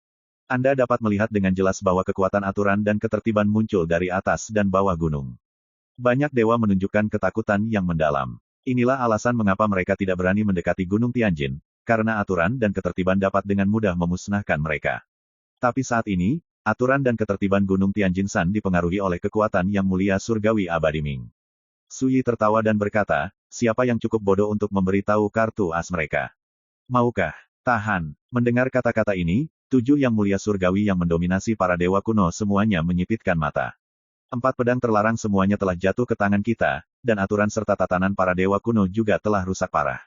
S1: Anda dapat melihat dengan jelas bahwa kekuatan aturan dan ketertiban muncul dari atas dan bawah gunung. Banyak dewa menunjukkan ketakutan yang mendalam. Inilah alasan mengapa mereka tidak berani mendekati Gunung Tianjin, karena aturan dan ketertiban dapat dengan mudah memusnahkan mereka. Tapi saat ini, aturan dan ketertiban Gunung Tianjin-san dipengaruhi oleh kekuatan Yang Mulia Surgawi Abadi Ming. Su Yi tertawa dan berkata, siapa yang cukup bodoh untuk memberitahu kartu as mereka? Maukah? Tahan. Mendengar kata-kata ini, tujuh Yang Mulia Surgawi yang mendominasi para dewa kuno semuanya menyipitkan mata. Empat pedang terlarang semuanya telah jatuh ke tangan kita, dan aturan serta tatanan para dewa kuno juga telah rusak parah.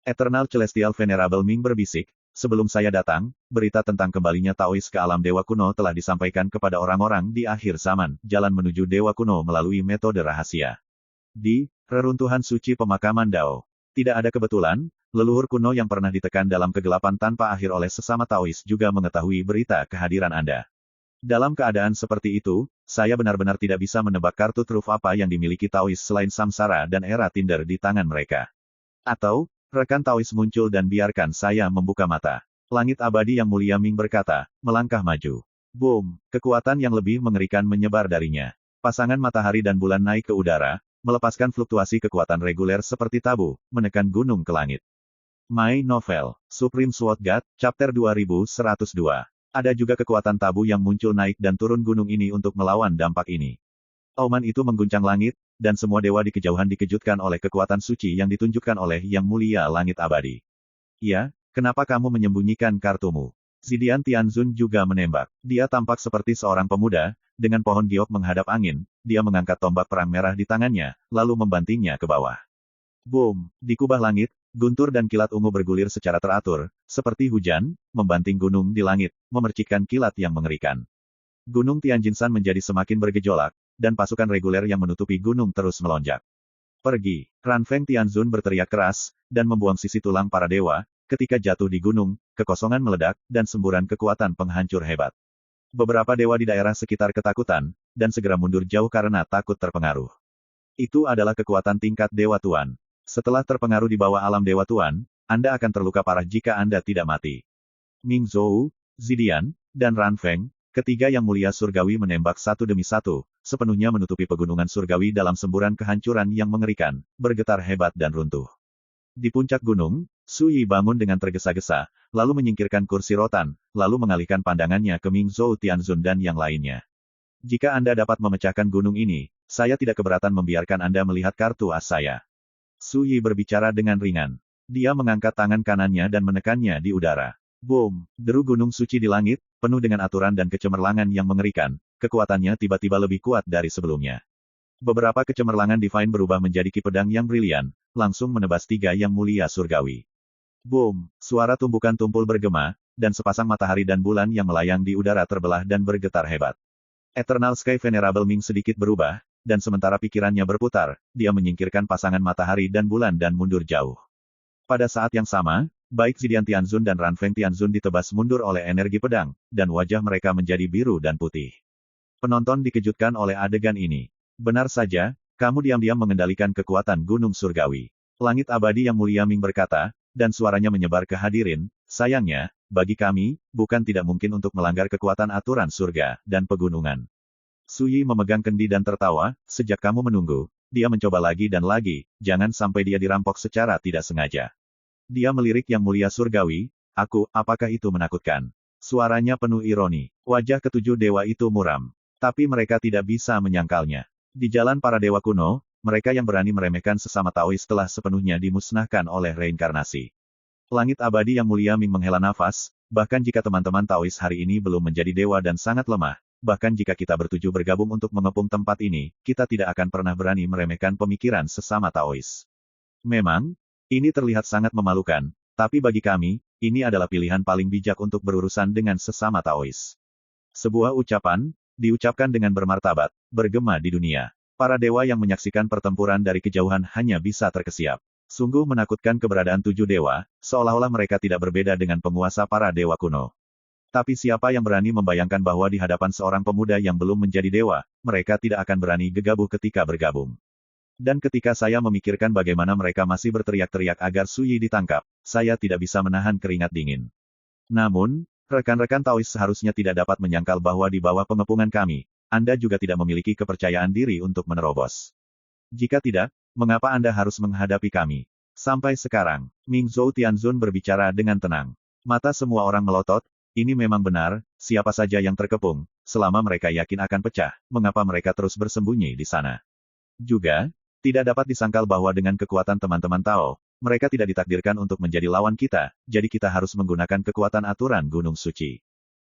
S1: Eternal Celestial Venerable Ming berbisik, sebelum saya datang, berita tentang kembalinya Taois ke alam dewa kuno telah disampaikan kepada orang-orang di akhir zaman, jalan menuju dewa kuno melalui metode rahasia. Di reruntuhan suci pemakaman Dao. Tidak ada kebetulan, leluhur kuno yang pernah ditekan dalam kegelapan tanpa akhir oleh sesama Taois juga mengetahui berita kehadiran Anda. Dalam keadaan seperti itu, saya benar-benar tidak bisa menebak kartu truf apa yang dimiliki Taois selain samsara dan era Tinder di tangan mereka. Atau, rekan Taois muncul dan biarkan saya membuka mata. Langit abadi yang mulia Ming berkata, melangkah maju. Boom, kekuatan yang lebih mengerikan menyebar darinya. Pasangan matahari dan bulan naik ke udara, melepaskan fluktuasi kekuatan reguler seperti tabu, menekan gunung ke langit. My Novel, Supreme Sword God, Chapter 2102. Ada juga kekuatan tabu yang muncul naik dan turun gunung ini untuk melawan dampak ini. Auman itu mengguncang langit, dan semua dewa di kejauhan dikejutkan oleh kekuatan suci yang ditunjukkan oleh Yang Mulia Langit Abadi. Ya, kenapa kamu menyembunyikan kartumu? Zidian Tianzun juga menembak. Dia tampak seperti seorang pemuda, dengan pohon giok menghadap angin, dia mengangkat tombak perang merah di tangannya, lalu membantingnya ke bawah. Boom! Di kubah langit, guntur dan kilat ungu bergulir secara teratur, seperti hujan, membanting gunung di langit, memercikkan kilat yang mengerikan. Gunung Tianjinsan menjadi semakin bergejolak, dan pasukan reguler yang menutupi gunung terus melonjak. Pergi! Ranfeng Tianzun berteriak keras, dan membuang sisi tulang para dewa, ketika jatuh di gunung, kekosongan meledak, dan semburan kekuatan penghancur hebat. Beberapa dewa di daerah sekitar ketakutan, dan segera mundur jauh karena takut terpengaruh. Itu adalah kekuatan tingkat Dewa Tuan. Setelah terpengaruh di bawah alam Dewa Tuan, Anda akan terluka parah jika Anda tidak mati. Ming Zhou, Zidian, dan Ranfeng, ketiga yang mulia surgawi menembak satu demi satu, sepenuhnya menutupi pegunungan surgawi dalam semburan kehancuran yang mengerikan, bergetar hebat dan runtuh. Di puncak gunung, Su Yi bangun dengan tergesa-gesa, lalu menyingkirkan kursi rotan, lalu mengalihkan pandangannya ke Ming Zhou Tianzun dan yang lainnya. Jika Anda dapat memecahkan gunung ini, saya tidak keberatan membiarkan Anda melihat kartu as saya. Su Yi berbicara dengan ringan. Dia mengangkat tangan kanannya dan menekannya di udara. Boom! Deru gunung suci di langit, penuh dengan aturan dan kecemerlangan yang mengerikan, kekuatannya tiba-tiba lebih kuat dari sebelumnya. Beberapa kecemerlangan divine berubah menjadi ki pedang yang brilian, langsung menebas tiga yang mulia surgawi. Boom! Suara tumbukan tumpul bergema, dan sepasang matahari dan bulan yang melayang di udara terbelah dan bergetar hebat. Eternal Sky Venerable Ming sedikit berubah, dan sementara pikirannya berputar, dia menyingkirkan pasangan matahari dan bulan dan mundur jauh. Pada saat yang sama, baik Zidian Tianzun dan Ranfeng Tianzun ditebas mundur oleh energi pedang, dan wajah mereka menjadi biru dan putih. Penonton dikejutkan oleh adegan ini. Benar saja, kamu diam-diam mengendalikan kekuatan gunung surgawi. Langit abadi yang mulia Ming berkata, dan suaranya menyebar ke hadirin, sayangnya, bagi kami, bukan tidak mungkin untuk melanggar kekuatan aturan surga dan pegunungan. Su Yi memegang kendi dan tertawa, sejak kamu menunggu, dia mencoba lagi dan lagi, jangan sampai dia dirampok secara tidak sengaja. Dia melirik Yang Mulia Surgawi, apakah itu menakutkan? Suaranya penuh ironi. Wajah ketujuh dewa itu muram. Tapi mereka tidak bisa menyangkalnya. Di jalan para dewa kuno, mereka yang berani meremehkan sesama Taois telah sepenuhnya dimusnahkan oleh reinkarnasi. Langit abadi yang mulia Ming menghela nafas, bahkan jika teman-teman Taois hari ini belum menjadi dewa dan sangat lemah, bahkan jika kita bertujuh bergabung untuk mengepung tempat ini, kita tidak akan pernah berani meremehkan pemikiran sesama Taois. Memang, ini terlihat sangat memalukan, tapi bagi kami, ini adalah pilihan paling bijak untuk berurusan dengan sesama Taois. Sebuah ucapan, diucapkan dengan bermartabat, bergema di dunia. Para dewa yang menyaksikan pertempuran dari kejauhan hanya bisa terkesiap. Sungguh menakutkan keberadaan tujuh dewa, seolah-olah mereka tidak berbeda dengan penguasa para dewa kuno. Tapi siapa yang berani membayangkan bahwa di hadapan seorang pemuda yang belum menjadi dewa, mereka tidak akan berani gegabah ketika bergabung. Dan ketika saya memikirkan bagaimana mereka masih berteriak-teriak agar Su Yi ditangkap, saya tidak bisa menahan keringat dingin. Namun, rekan-rekan Taois seharusnya tidak dapat menyangkal bahwa di bawah pengepungan kami, Anda juga tidak memiliki kepercayaan diri untuk menerobos. Jika tidak, mengapa Anda harus menghadapi kami? Sampai sekarang, Ming Zhou Tianzun berbicara dengan tenang. Mata semua orang melotot. Ini memang benar, siapa saja yang terkepung, selama mereka yakin akan pecah, mengapa mereka terus bersembunyi di sana. Juga, tidak dapat disangkal bahwa dengan kekuatan teman-teman Tao, mereka tidak ditakdirkan untuk menjadi lawan kita, jadi kita harus menggunakan kekuatan aturan Gunung Suci.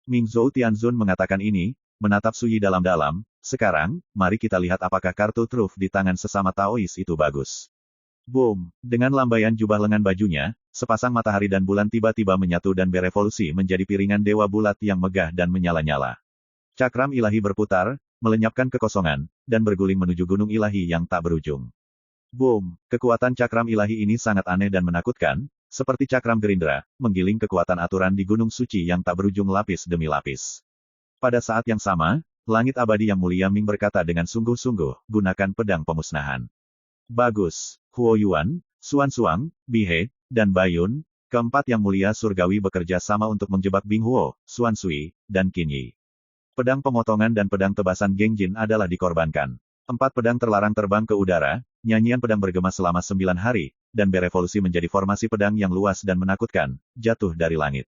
S1: Ming Zhou Tianzun mengatakan ini, menatap Su Yi dalam-dalam, Sekarang, mari kita lihat apakah kartu truf di tangan sesama Taois itu bagus. Boom! Dengan lambaian jubah lengan bajunya, sepasang matahari dan bulan tiba-tiba menyatu dan berevolusi menjadi piringan dewa bulat yang megah dan menyala-nyala. Cakram ilahi berputar, melenyapkan kekosongan, dan berguling menuju gunung ilahi yang tak berujung. Boom! Kekuatan cakram ilahi ini sangat aneh dan menakutkan, seperti cakram gerindra, menggiling kekuatan aturan di gunung suci yang tak berujung lapis demi lapis. Pada saat yang sama, langit abadi yang mulia Ming berkata dengan sungguh-sungguh, gunakan pedang pemusnahan. Bagus. Huo Yuan, Xuan Suang, Bihe, dan Bayun, keempat yang mulia surgawi bekerja sama untuk menjebak Bing Huo, Xuan Sui, dan Qin Yi. Pedang pemotongan dan pedang tebasan Gengjin adalah dikorbankan. 4 pedang terlarang terbang ke udara, nyanyian pedang bergema selama 9 hari, dan berevolusi menjadi formasi pedang yang luas dan menakutkan, jatuh dari langit.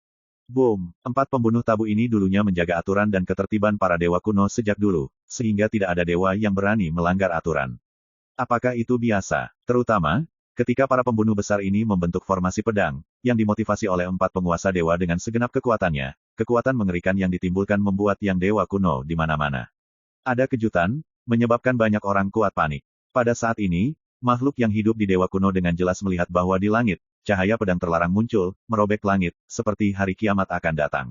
S1: Boom! 4 pembunuh tabu ini dulunya menjaga aturan dan ketertiban para dewa kuno sejak dulu, sehingga tidak ada dewa yang berani melanggar aturan. Apakah itu biasa? Terutama, ketika para pembunuh besar ini membentuk formasi pedang, yang dimotivasi oleh 4 penguasa dewa dengan segenap kekuatannya, kekuatan mengerikan yang ditimbulkan membuat yang dewa kuno di mana-mana. Ada kejutan, menyebabkan banyak orang kuat panik. Pada saat ini, makhluk yang hidup di dewa kuno dengan jelas melihat bahwa di langit, cahaya pedang terlarang muncul, merobek langit, seperti hari kiamat akan datang.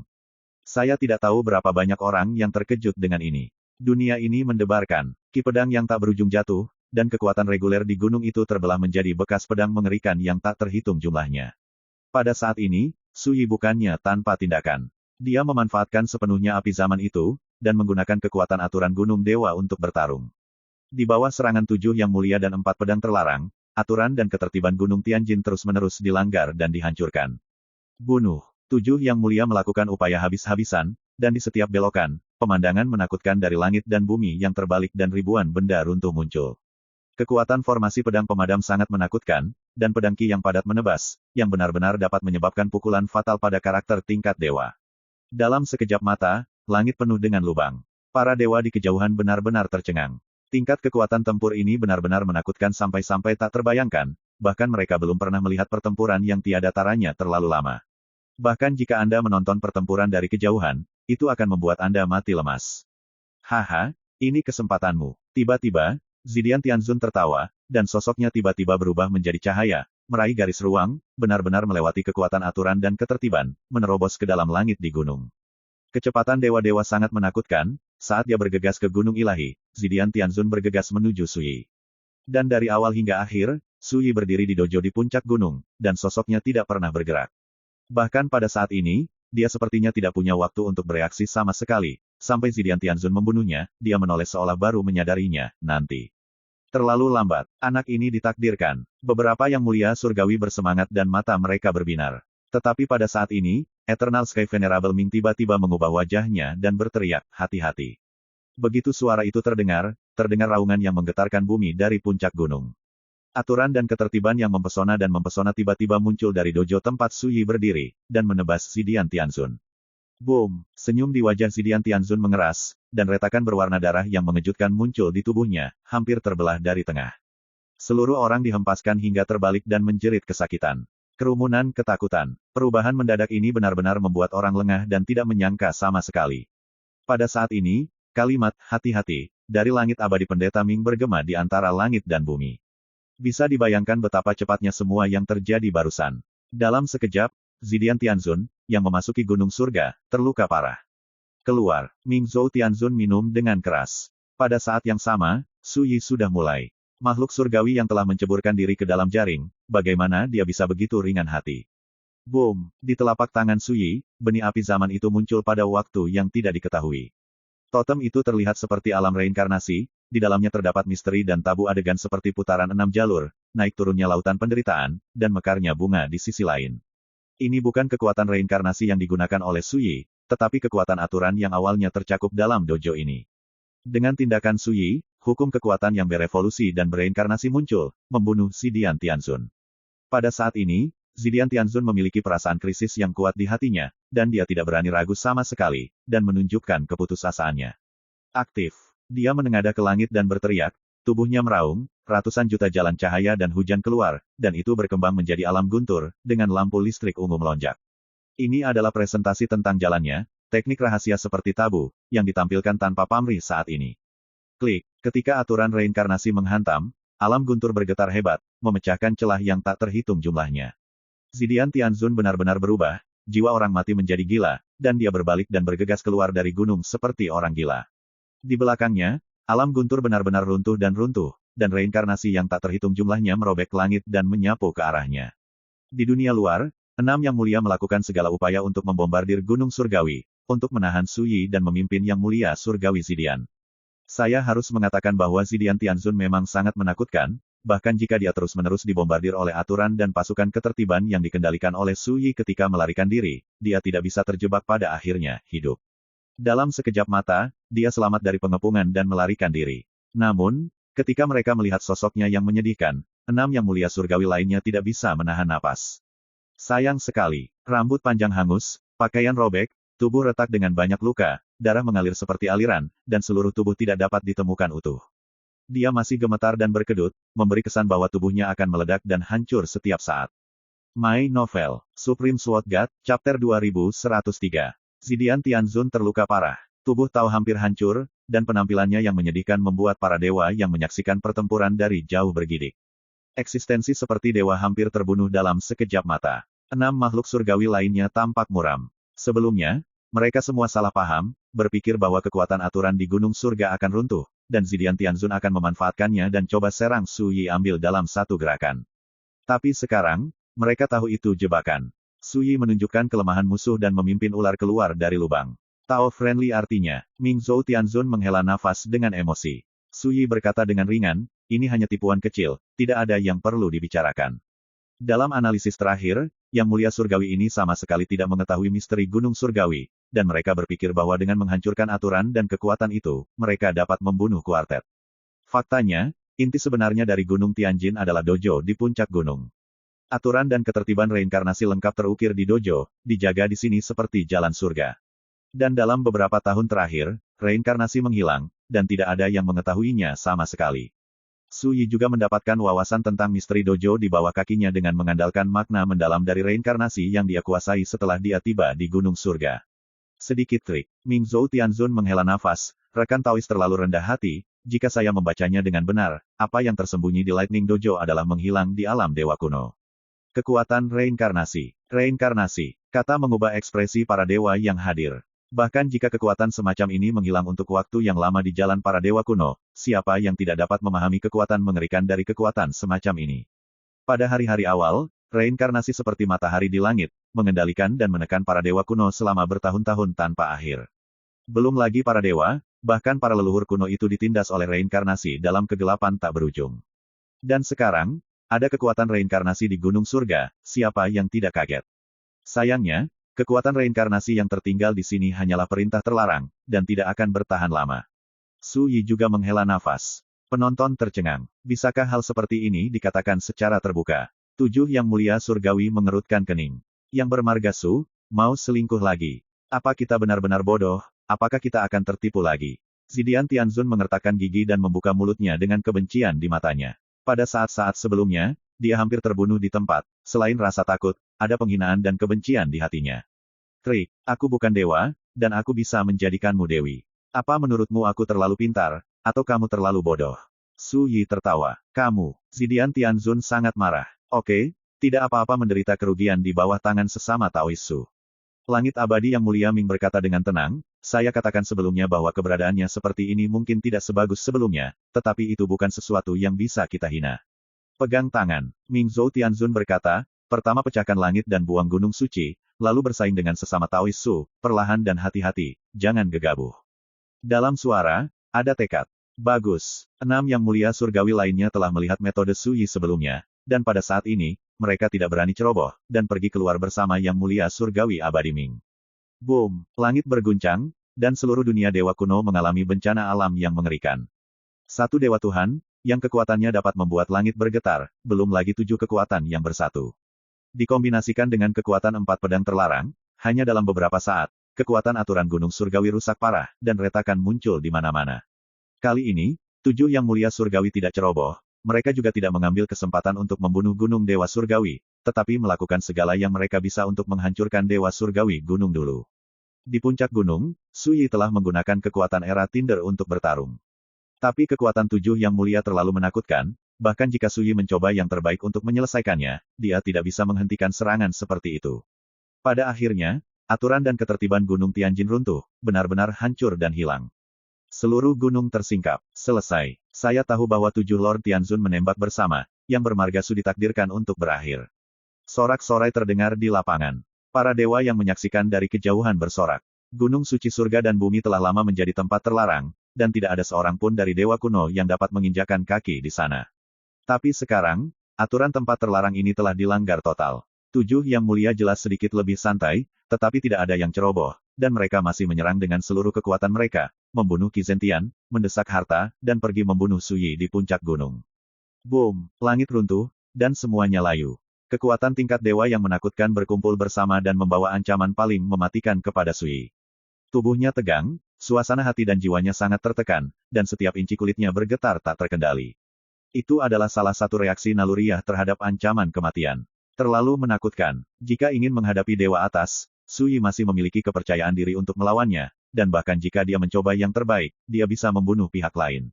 S1: Saya tidak tahu berapa banyak orang yang terkejut dengan ini. Dunia ini mendebarkan, ki pedang yang tak berujung jatuh, dan kekuatan reguler di gunung itu terbelah menjadi bekas pedang mengerikan yang tak terhitung jumlahnya. Pada saat ini, Sui bukannya tanpa tindakan. Dia memanfaatkan sepenuhnya api zaman itu, dan menggunakan kekuatan aturan gunung dewa untuk bertarung. Di bawah serangan 7 yang mulia dan 4 pedang terlarang, aturan dan ketertiban gunung Tianjin terus-menerus dilanggar dan dihancurkan. Bunuh. 7 yang mulia melakukan upaya habis-habisan, dan di setiap belokan, pemandangan menakutkan dari langit dan bumi yang terbalik dan ribuan benda runtuh muncul. Kekuatan formasi pedang pemadam sangat menakutkan, dan pedang ki yang padat menebas, yang benar-benar dapat menyebabkan pukulan fatal pada karakter tingkat dewa. Dalam sekejap mata, langit penuh dengan lubang. Para dewa di kejauhan benar-benar tercengang. Tingkat kekuatan tempur ini benar-benar menakutkan sampai-sampai tak terbayangkan, bahkan mereka belum pernah melihat pertempuran yang tiada taranya terlalu lama. Bahkan jika Anda menonton pertempuran dari kejauhan, itu akan membuat Anda mati lemas. Haha, ini kesempatanmu. Tiba-tiba, Zidian Tianzun tertawa, dan sosoknya tiba-tiba berubah menjadi cahaya, meraih garis ruang, benar-benar melewati kekuatan aturan dan ketertiban, menerobos ke dalam langit di gunung. Kecepatan dewa-dewa sangat menakutkan, saat dia bergegas ke gunung ilahi, Zidian Tianzun bergegas menuju Sui. Dan dari awal hingga akhir, Sui berdiri di dojo di puncak gunung, dan sosoknya tidak pernah bergerak. Bahkan pada saat ini, dia sepertinya tidak punya waktu untuk bereaksi sama sekali, sampai Zidian Tianzun membunuhnya, dia menoleh seolah baru menyadarinya, nanti. Terlalu lambat, anak ini ditakdirkan. Beberapa yang mulia surgawi bersemangat dan mata mereka berbinar. Tetapi pada saat ini, Eternal Sky Venerable Ming tiba-tiba mengubah wajahnya dan berteriak, hati-hati. Begitu suara itu terdengar raungan yang menggetarkan bumi dari puncak gunung. Aturan dan ketertiban yang mempesona tiba-tiba muncul dari dojo tempat Sui berdiri, dan menebas Zidian Tianzun. Boom! Senyum di wajah Zidian Tianzun mengeras, dan retakan berwarna darah yang mengejutkan muncul di tubuhnya, hampir terbelah dari tengah. Seluruh orang dihempaskan hingga terbalik dan menjerit kesakitan. Kerumunan ketakutan. Perubahan mendadak ini benar-benar membuat orang lengah dan tidak menyangka sama sekali. Pada saat ini, kalimat hati-hati dari langit abadi pendeta Ming bergema di antara langit dan bumi. Bisa dibayangkan betapa cepatnya semua yang terjadi barusan. Dalam sekejap, Zidian Tianzun, yang memasuki gunung surga, terluka parah. Keluar, Ming Zhou Tianzun minum dengan keras. Pada saat yang sama, Sui sudah mulai. Makhluk surgawi yang telah menceburkan diri ke dalam jaring, bagaimana dia bisa begitu ringan hati? Boom! Di telapak tangan Sui, benih api zaman itu muncul pada waktu yang tidak diketahui. Totem itu terlihat seperti alam reinkarnasi, di dalamnya terdapat misteri dan tabu adegan seperti putaran 6 jalur, naik turunnya lautan penderitaan, dan mekarnya bunga di sisi lain. Ini bukan kekuatan reinkarnasi yang digunakan oleh Sui, tetapi kekuatan aturan yang awalnya tercakup dalam dojo ini. Dengan tindakan Sui, hukum kekuatan yang berevolusi dan bereinkarnasi muncul, membunuh Zidian Tianzun. Pada saat ini, Zidian Tianzun memiliki perasaan krisis yang kuat di hatinya, dan dia tidak berani ragu sama sekali, dan menunjukkan keputusasaannya. Aktif. Dia menengadah ke langit dan berteriak, tubuhnya meraung, ratusan juta jalan cahaya dan hujan keluar, dan itu berkembang menjadi alam guntur, dengan lampu listrik ungu melonjak. Ini adalah presentasi tentang jalannya, teknik rahasia seperti tabu, yang ditampilkan tanpa pamrih saat ini. Klik, ketika aturan reinkarnasi menghantam, alam guntur bergetar hebat, memecahkan celah yang tak terhitung jumlahnya. Zidian Tianzun benar-benar berubah, jiwa orang mati menjadi gila, dan dia berbalik dan bergegas keluar dari gunung seperti orang gila. Di belakangnya, alam guntur benar-benar runtuh, dan reinkarnasi yang tak terhitung jumlahnya merobek langit dan menyapu ke arahnya. Di dunia luar, 6 yang mulia melakukan segala upaya untuk membombardir gunung surgawi, untuk menahan Suyi dan memimpin yang mulia surgawi Zidian. Saya harus mengatakan bahwa Zidian Tianzun memang sangat menakutkan, bahkan jika dia terus-menerus dibombardir oleh aturan dan pasukan ketertiban yang dikendalikan oleh Suyi ketika melarikan diri, dia tidak bisa terjebak pada akhirnya hidup. Dalam sekejap mata, dia selamat dari pengepungan dan melarikan diri. Namun, ketika mereka melihat sosoknya yang menyedihkan, 6 yang mulia surgawi lainnya tidak bisa menahan napas. Sayang sekali, rambut panjang hangus, pakaian robek, tubuh retak dengan banyak luka, darah mengalir seperti aliran, dan seluruh tubuh tidak dapat ditemukan utuh. Dia masih gemetar dan berkedut, memberi kesan bahwa tubuhnya akan meledak dan hancur setiap saat. My Novel, Supreme Sword God, Chapter 2103. Zidian Tianzun terluka parah. Tubuh Tao hampir hancur, dan penampilannya yang menyedihkan membuat para dewa yang menyaksikan pertempuran dari jauh bergidik. Eksistensi seperti dewa hampir terbunuh dalam sekejap mata. 6 makhluk surgawi lainnya tampak muram. Sebelumnya, mereka semua salah paham, berpikir bahwa kekuatan aturan di gunung surga akan runtuh, dan Zidian Tianzun akan memanfaatkannya dan coba serang Su Yi ambil dalam satu gerakan. Tapi sekarang, mereka tahu itu jebakan. Su Yi menunjukkan kelemahan musuh dan memimpin ular keluar dari lubang. Tao friendly artinya, Ming Zhou Tianzun menghela nafas dengan emosi. Su Yi berkata dengan ringan, ini hanya tipuan kecil, tidak ada yang perlu dibicarakan. Dalam analisis terakhir, yang mulia surgawi ini sama sekali tidak mengetahui misteri gunung surgawi, dan mereka berpikir bahwa dengan menghancurkan aturan dan kekuatan itu, mereka dapat membunuh kuartet. Faktanya, inti sebenarnya dari Gunung Tianjin adalah dojo di puncak gunung. Aturan dan ketertiban reinkarnasi lengkap terukir di dojo, dijaga di sini seperti jalan surga. Dan dalam beberapa tahun terakhir, reinkarnasi menghilang, dan tidak ada yang mengetahuinya sama sekali. Su Yi juga mendapatkan wawasan tentang misteri dojo di bawah kakinya dengan mengandalkan makna mendalam dari reinkarnasi yang dia kuasai setelah dia tiba di gunung surga. Sedikit trik, Ming Zhou Tianzun menghela nafas, rekan Taois terlalu rendah hati, jika saya membacanya dengan benar, apa yang tersembunyi di Lightning Dojo adalah menghilang di alam dewa kuno. Kekuatan reinkarnasi. Reinkarnasi, kata mengubah ekspresi para dewa yang hadir. Bahkan jika kekuatan semacam ini menghilang untuk waktu yang lama di jalan para dewa kuno, siapa yang tidak dapat memahami kekuatan mengerikan dari kekuatan semacam ini? Pada hari-hari awal, reinkarnasi seperti matahari di langit, mengendalikan dan menekan para dewa kuno selama bertahun-tahun tanpa akhir. Belum lagi para dewa, bahkan para leluhur kuno itu ditindas oleh reinkarnasi dalam kegelapan tak berujung. Dan sekarang, ada kekuatan reinkarnasi di gunung surga, siapa yang tidak kaget? Sayangnya, kekuatan reinkarnasi yang tertinggal di sini hanyalah perintah terlarang, dan tidak akan bertahan lama. Su Yi juga menghela nafas. Penonton tercengang. Bisakah hal seperti ini dikatakan secara terbuka? 7 yang mulia surgawi mengerutkan kening. Yang bermarga Su, mau selingkuh lagi. Apa kita benar-benar bodoh? Apakah kita akan tertipu lagi? Zidian Tianzun mengertakkan gigi dan membuka mulutnya dengan kebencian di matanya. Pada saat-saat sebelumnya, dia hampir terbunuh di tempat. Selain rasa takut, ada penghinaan dan kebencian di hatinya. Krik, aku bukan dewa, dan aku bisa menjadikanmu dewi. Apa menurutmu aku terlalu pintar, atau kamu terlalu bodoh? Su Yi tertawa. Kamu, Zidian Tianzun sangat marah. Oke, tidak apa-apa menderita kerugian di bawah tangan sesama Taois Su. Langit abadi yang mulia Ming berkata dengan tenang, saya katakan sebelumnya bahwa keberadaannya seperti ini mungkin tidak sebagus sebelumnya, tetapi itu bukan sesuatu yang bisa kita hina. Pegang tangan, Ming Zhou Tianzun berkata, pertama pecahkan langit dan buang gunung suci, lalu bersaing dengan sesama Taois Su, perlahan dan hati-hati, jangan gegabah. Dalam suara, ada tekad. Bagus. 6 yang mulia surgawi lainnya telah melihat metode Su Yi sebelumnya, dan pada saat ini, mereka tidak berani ceroboh, dan pergi keluar bersama yang mulia surgawi abadi Ming. Boom! Langit berguncang, dan seluruh dunia dewa kuno mengalami bencana alam yang mengerikan. Satu dewa Tuhan, yang kekuatannya dapat membuat langit bergetar, belum lagi 7 kekuatan yang bersatu. Dikombinasikan dengan kekuatan 4 pedang terlarang, hanya dalam beberapa saat, kekuatan aturan gunung surgawi rusak parah, dan retakan muncul di mana-mana. Kali ini, 7 yang mulia surgawi tidak ceroboh, mereka juga tidak mengambil kesempatan untuk membunuh gunung dewa surgawi, tetapi melakukan segala yang mereka bisa untuk menghancurkan dewa surgawi gunung dulu. Di puncak gunung, Su Yi telah menggunakan kekuatan era Tinder untuk bertarung. Tapi kekuatan tujuh yang mulia terlalu menakutkan, bahkan jika Sui mencoba yang terbaik untuk menyelesaikannya, dia tidak bisa menghentikan serangan seperti itu. Pada akhirnya, aturan dan ketertiban Gunung Tianjin runtuh, benar-benar hancur dan hilang. Seluruh gunung tersingkap. Selesai. Saya tahu bahwa tujuh Lord Tianzun menembak bersama, yang bermarga Su ditakdirkan untuk berakhir. Sorak-sorai terdengar di lapangan. Para dewa yang menyaksikan dari kejauhan bersorak. Gunung suci surga dan bumi telah lama menjadi tempat terlarang, dan tidak ada seorang pun dari dewa kuno yang dapat menginjakan kaki di sana. Tapi sekarang, aturan tempat terlarang ini telah dilanggar total. Tujuh yang mulia jelas sedikit lebih santai, tetapi tidak ada yang ceroboh, dan mereka masih menyerang dengan seluruh kekuatan mereka, membunuh Qi Zentian, mendesak harta, dan pergi membunuh Su Yi di puncak gunung. Boom! Langit runtuh, dan semuanya layu. Kekuatan tingkat dewa yang menakutkan berkumpul bersama dan membawa ancaman paling mematikan kepada Su Yi. Tubuhnya tegang, suasana hati dan jiwanya sangat tertekan, dan setiap inci kulitnya bergetar tak terkendali. Itu adalah salah satu reaksi naluriah terhadap ancaman kematian. Terlalu menakutkan. Jika ingin menghadapi dewa atas, Su Yi masih memiliki kepercayaan diri untuk melawannya, dan bahkan jika dia mencoba yang terbaik, dia bisa membunuh pihak lain.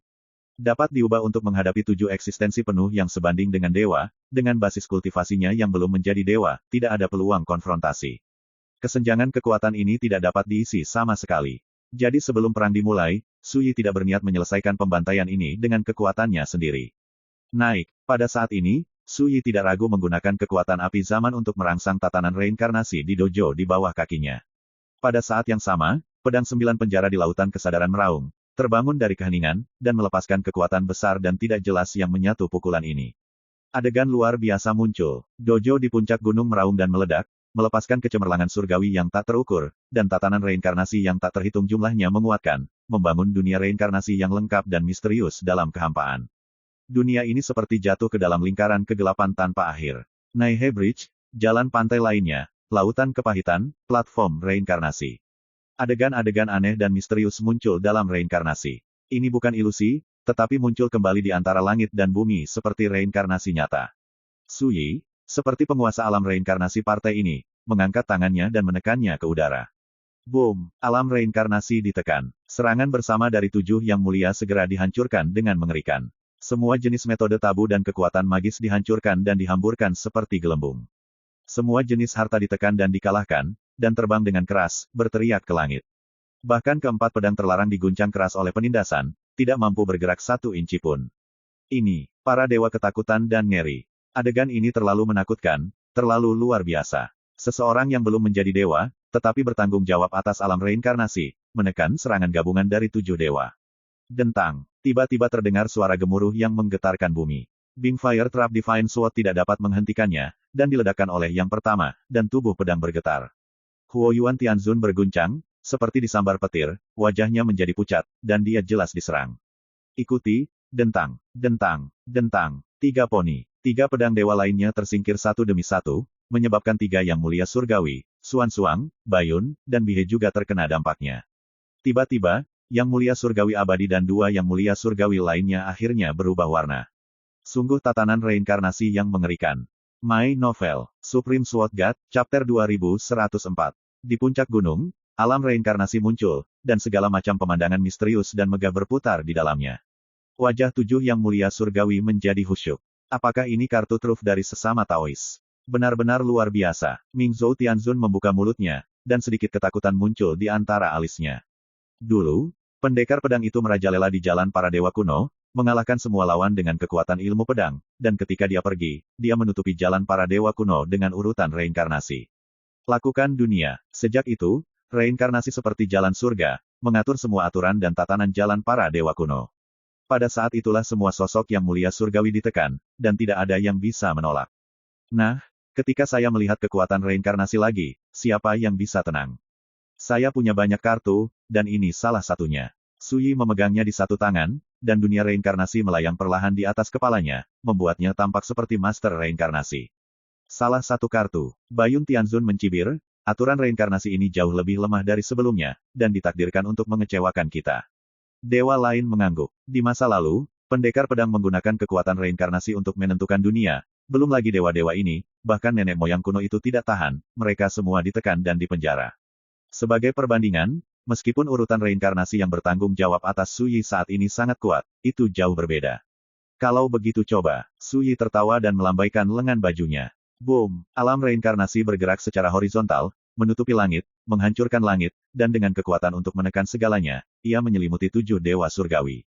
S1: Dapat diubah untuk menghadapi tujuh eksistensi penuh yang sebanding dengan dewa, dengan basis kultivasinya yang belum menjadi dewa, tidak ada peluang konfrontasi. Kesenjangan kekuatan ini tidak dapat diisi sama sekali. Jadi sebelum perang dimulai, Su Yi tidak berniat menyelesaikan pembantaian ini dengan kekuatannya sendiri. Naik. Pada saat ini, Su Yi tidak ragu menggunakan kekuatan api zaman untuk merangsang tatanan reinkarnasi di dojo di bawah kakinya. Pada saat yang sama, pedang 9 penjara di lautan kesadaran meraung, terbangun dari keheningan, dan melepaskan kekuatan besar dan tidak jelas yang menyatu pukulan ini. Adegan luar biasa muncul. Dojo di puncak gunung meraung dan meledak, melepaskan kecemerlangan surgawi yang tak terukur, dan tatanan reinkarnasi yang tak terhitung jumlahnya menguatkan, membangun dunia reinkarnasi yang lengkap dan misterius dalam kehampaan. Dunia ini seperti jatuh ke dalam lingkaran kegelapan tanpa akhir. Naihe Bridge, jalan pantai lainnya, lautan kepahitan, platform reinkarnasi. Adegan-adegan aneh dan misterius muncul dalam reinkarnasi. Ini bukan ilusi, tetapi muncul kembali di antara langit dan bumi seperti reinkarnasi nyata. Su Yi, seperti penguasa alam reinkarnasi partai ini, mengangkat tangannya dan menekannya ke udara. Boom! Alam reinkarnasi ditekan. Serangan bersama dari tujuh yang mulia segera dihancurkan dengan mengerikan. Semua jenis metode tabu dan kekuatan magis dihancurkan dan dihamburkan seperti gelembung. Semua jenis harta ditekan dan dikalahkan, dan terbang dengan keras, berteriak ke langit. Bahkan keempat pedang terlarang diguncang keras oleh penindasan, tidak mampu bergerak 1 inci pun. Ini, para dewa ketakutan dan ngeri. Adegan ini terlalu menakutkan, terlalu luar biasa. Seseorang yang belum menjadi dewa, tetapi bertanggung jawab atas alam reinkarnasi, menekan serangan gabungan dari 7 dewa. Dentang. Tiba-tiba terdengar suara gemuruh yang menggetarkan bumi. Bing Fire Trap Divine Sword tidak dapat menghentikannya, dan diledakkan oleh yang pertama, dan tubuh pedang bergetar. Huo Yuan Tianzun berguncang, seperti disambar petir, wajahnya menjadi pucat, dan dia jelas diserang. Ikuti, dentang, dentang, dentang. 3 poni. 3 pedang dewa lainnya tersingkir satu demi satu, menyebabkan 3 yang mulia surgawi, Suan Suang, Bayun, dan Bihe juga terkena dampaknya. Tiba-tiba, yang mulia surgawi abadi dan 2 yang mulia surgawi lainnya akhirnya berubah warna. Sungguh tatanan reinkarnasi yang mengerikan. My Novel, Supreme Sword God, Chapter 2104. Di puncak gunung, alam reinkarnasi muncul, dan segala macam pemandangan misterius dan megah berputar di dalamnya. Wajah 7 yang mulia surgawi menjadi khusyuk. Apakah ini kartu truf dari sesama Taois? Benar-benar luar biasa. Ming Zhou Tianzun membuka mulutnya, dan sedikit ketakutan muncul di antara alisnya. Dulu, pendekar pedang itu merajalela di jalan para dewa kuno, mengalahkan semua lawan dengan kekuatan ilmu pedang, dan ketika dia pergi, dia menutupi jalan para dewa kuno dengan urutan reinkarnasi. Lakukan dunia. Sejak itu, reinkarnasi seperti jalan surga, mengatur semua aturan dan tatanan jalan para dewa kuno. Pada saat itulah semua sosok yang mulia surgawi ditekan, dan tidak ada yang bisa menolak. Nah, ketika saya melihat kekuatan reinkarnasi lagi, siapa yang bisa tenang? Saya punya banyak kartu, dan ini salah satunya. Su Yi memegangnya di satu tangan, dan dunia reinkarnasi melayang perlahan di atas kepalanya, membuatnya tampak seperti master reinkarnasi. Salah satu kartu. Bayun Tianzun mencibir, aturan reinkarnasi ini jauh lebih lemah dari sebelumnya, dan ditakdirkan untuk mengecewakan kita. Dewa lain mengangguk. Di masa lalu, pendekar pedang menggunakan kekuatan reinkarnasi untuk menentukan dunia, belum lagi dewa-dewa ini, bahkan nenek moyang kuno itu tidak tahan, mereka semua ditekan dan dipenjara. Sebagai perbandingan, Meskipun urutan reinkarnasi yang bertanggung jawab atas Suyi saat ini sangat kuat, itu jauh berbeda. Kalau begitu coba, Suyi tertawa dan melambaikan lengan bajunya. Boom! Alam reinkarnasi bergerak secara horizontal, menutupi langit, menghancurkan langit, dan dengan kekuatan untuk menekan segalanya, ia menyelimuti 7 dewa surgawi.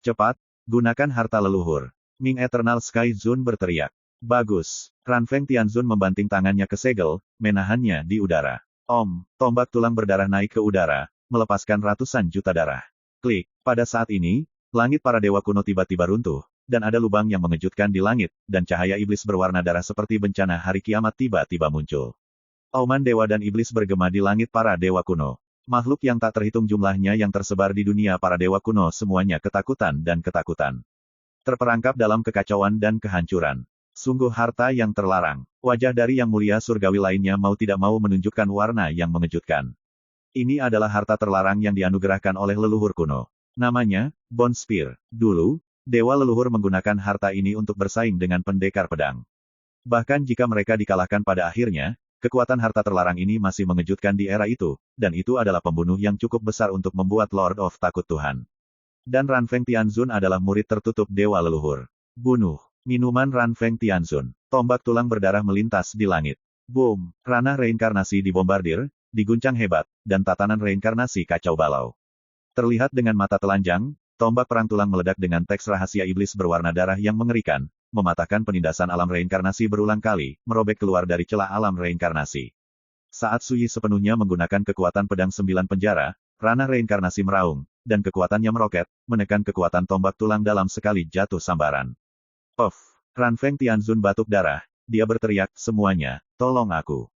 S1: Cepat, gunakan harta leluhur. Ming Eternal Sky Zone berteriak. Bagus. Ranfeng Tianzun membanting tangannya ke segel, menahannya di udara. Om, tombak tulang berdarah naik ke udara, melepaskan ratusan juta darah. Klik. Pada saat ini, langit para dewa kuno tiba-tiba runtuh, dan ada lubang yang mengejutkan di langit, dan cahaya iblis berwarna darah seperti bencana hari kiamat tiba-tiba muncul. Auman dewa dan iblis bergema di langit para dewa kuno. Makhluk yang tak terhitung jumlahnya yang tersebar di dunia para dewa kuno semuanya ketakutan dan ketakutan. Terperangkap dalam kekacauan dan kehancuran. Sungguh harta yang terlarang. Wajah dari yang mulia surgawi lainnya mau tidak mau menunjukkan warna yang mengejutkan. Ini adalah harta terlarang yang dianugerahkan oleh leluhur kuno. Namanya, Bone Spear. Dulu, dewa leluhur menggunakan harta ini untuk bersaing dengan pendekar pedang. Bahkan jika mereka dikalahkan pada akhirnya, kekuatan harta terlarang ini masih mengejutkan di era itu, dan itu adalah pembunuh yang cukup besar untuk membuat Lord of Takut Tuhan. Dan Ranfeng Tianzun adalah murid tertutup dewa leluhur. Bunuh. Minuman Ranfeng Tianzun. Tombak tulang berdarah melintas di langit. Boom! Ranah reinkarnasi dibombardir, diguncang hebat, dan tatanan reinkarnasi kacau balau. Terlihat dengan mata telanjang, tombak perang tulang meledak dengan teks rahasia iblis berwarna darah yang mengerikan, mematahkan penindasan alam reinkarnasi berulang kali, merobek keluar dari celah alam reinkarnasi. Saat Suyi sepenuhnya menggunakan kekuatan pedang 9 penjara, ranah reinkarnasi meraung, dan kekuatannya meroket, menekan kekuatan tombak tulang dalam sekali jatuh sambaran. Puff! Ranfeng Tianzun batuk darah, dia berteriak, semuanya, tolong aku.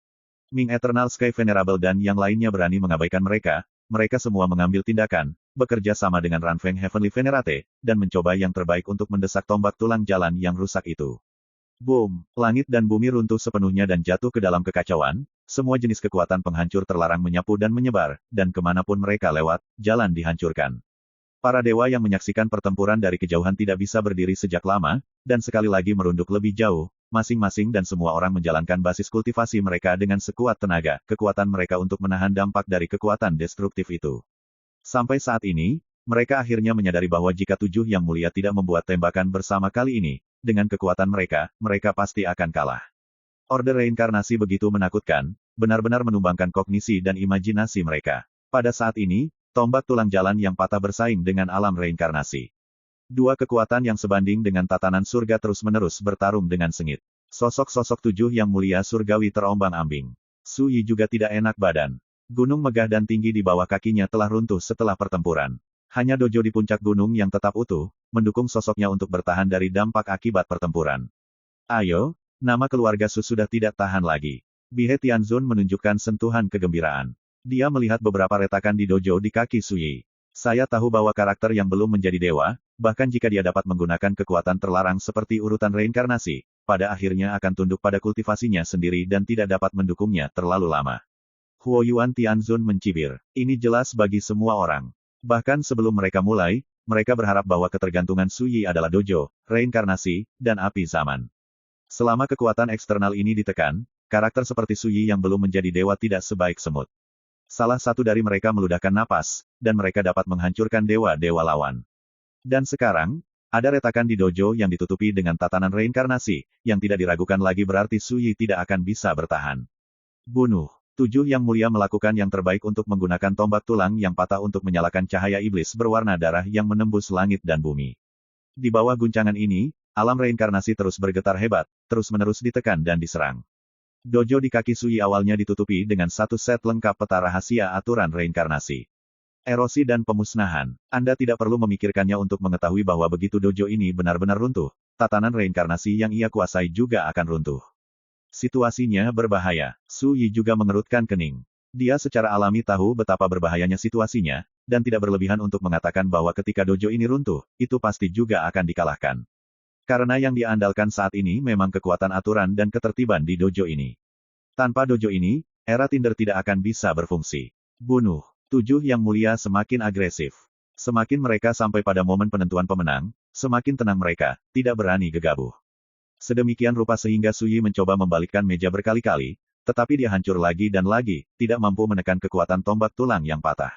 S1: Ming Eternal Sky Venerable dan yang lainnya berani mengabaikan mereka semua mengambil tindakan, bekerja sama dengan Ranfeng Heavenly Venerate, dan mencoba yang terbaik untuk mendesak tombak tulang jalan yang rusak itu. Boom! Langit dan bumi runtuh sepenuhnya dan jatuh ke dalam kekacauan, semua jenis kekuatan penghancur terlarang menyapu dan menyebar, dan kemanapun mereka lewat, jalan dihancurkan. Para dewa yang menyaksikan pertempuran dari kejauhan tidak bisa berdiri sejak lama, dan sekali lagi merunduk lebih jauh, masing-masing dan semua orang menjalankan basis kultivasi mereka dengan sekuat tenaga, kekuatan mereka untuk menahan dampak dari kekuatan destruktif itu. Sampai saat ini, mereka akhirnya menyadari bahwa jika 7 yang mulia tidak membuat tembakan bersama kali ini, dengan kekuatan mereka, mereka pasti akan kalah. Order reinkarnasi begitu menakutkan, benar-benar menumbangkan kognisi dan imajinasi mereka. Pada saat ini, tombak tulang jalan yang patah bersaing dengan alam reinkarnasi. Dua kekuatan yang sebanding dengan tatanan surga terus-menerus bertarung dengan sengit. Sosok-sosok 7 yang mulia surgawi terombang-ambing. Suyi juga tidak enak badan. Gunung megah dan tinggi di bawah kakinya telah runtuh setelah pertempuran. Hanya dojo di puncak gunung yang tetap utuh, mendukung sosoknya untuk bertahan dari dampak akibat pertempuran. Ayo, nama keluarga Su sudah tidak tahan lagi. Bihe Tianzun menunjukkan sentuhan kegembiraan. Dia melihat beberapa retakan di dojo di kaki Suyi. Saya tahu bahwa karakter yang belum menjadi dewa, bahkan jika dia dapat menggunakan kekuatan terlarang seperti urutan reinkarnasi, pada akhirnya akan tunduk pada kultivasinya sendiri dan tidak dapat mendukungnya terlalu lama. Huo Yuan Tianzun mencibir. Ini jelas bagi semua orang. Bahkan sebelum mereka mulai, mereka berharap bahwa ketergantungan Suyi adalah dojo, reinkarnasi, dan api zaman. Selama kekuatan eksternal ini ditekan, karakter seperti Suyi yang belum menjadi dewa tidak sebaik semut. Salah satu dari mereka meludahkan napas, dan mereka dapat menghancurkan dewa-dewa lawan. Dan sekarang, ada retakan di dojo yang ditutupi dengan tatanan reinkarnasi, yang tidak diragukan lagi berarti Suyi tidak akan bisa bertahan. Bunuh. 7 yang mulia melakukan yang terbaik untuk menggunakan tombak tulang yang patah untuk menyalakan cahaya iblis berwarna darah yang menembus langit dan bumi. Di bawah guncangan ini, alam reinkarnasi terus bergetar hebat, terus-menerus ditekan dan diserang. Dojo di kaki Suyi awalnya ditutupi dengan satu set lengkap peta rahasia aturan reinkarnasi. Erosi dan pemusnahan. Anda tidak perlu memikirkannya untuk mengetahui bahwa begitu dojo ini benar-benar runtuh, tatanan reinkarnasi yang ia kuasai juga akan runtuh. Situasinya berbahaya. Suyi juga mengerutkan kening. Dia secara alami tahu betapa berbahayanya situasinya, dan tidak berlebihan untuk mengatakan bahwa ketika dojo ini runtuh, itu pasti juga akan dikalahkan. Karena yang dia andalkan saat ini memang kekuatan aturan dan ketertiban di dojo ini. Tanpa dojo ini, era Tinder tidak akan bisa berfungsi. Bunuh. 7 yang mulia semakin agresif. Semakin mereka sampai pada momen penentuan pemenang, semakin tenang mereka, tidak berani gegabah. Sedemikian rupa sehingga Suyi mencoba membalikkan meja berkali-kali, tetapi dia hancur lagi dan lagi, tidak mampu menekan kekuatan tombak tulang yang patah.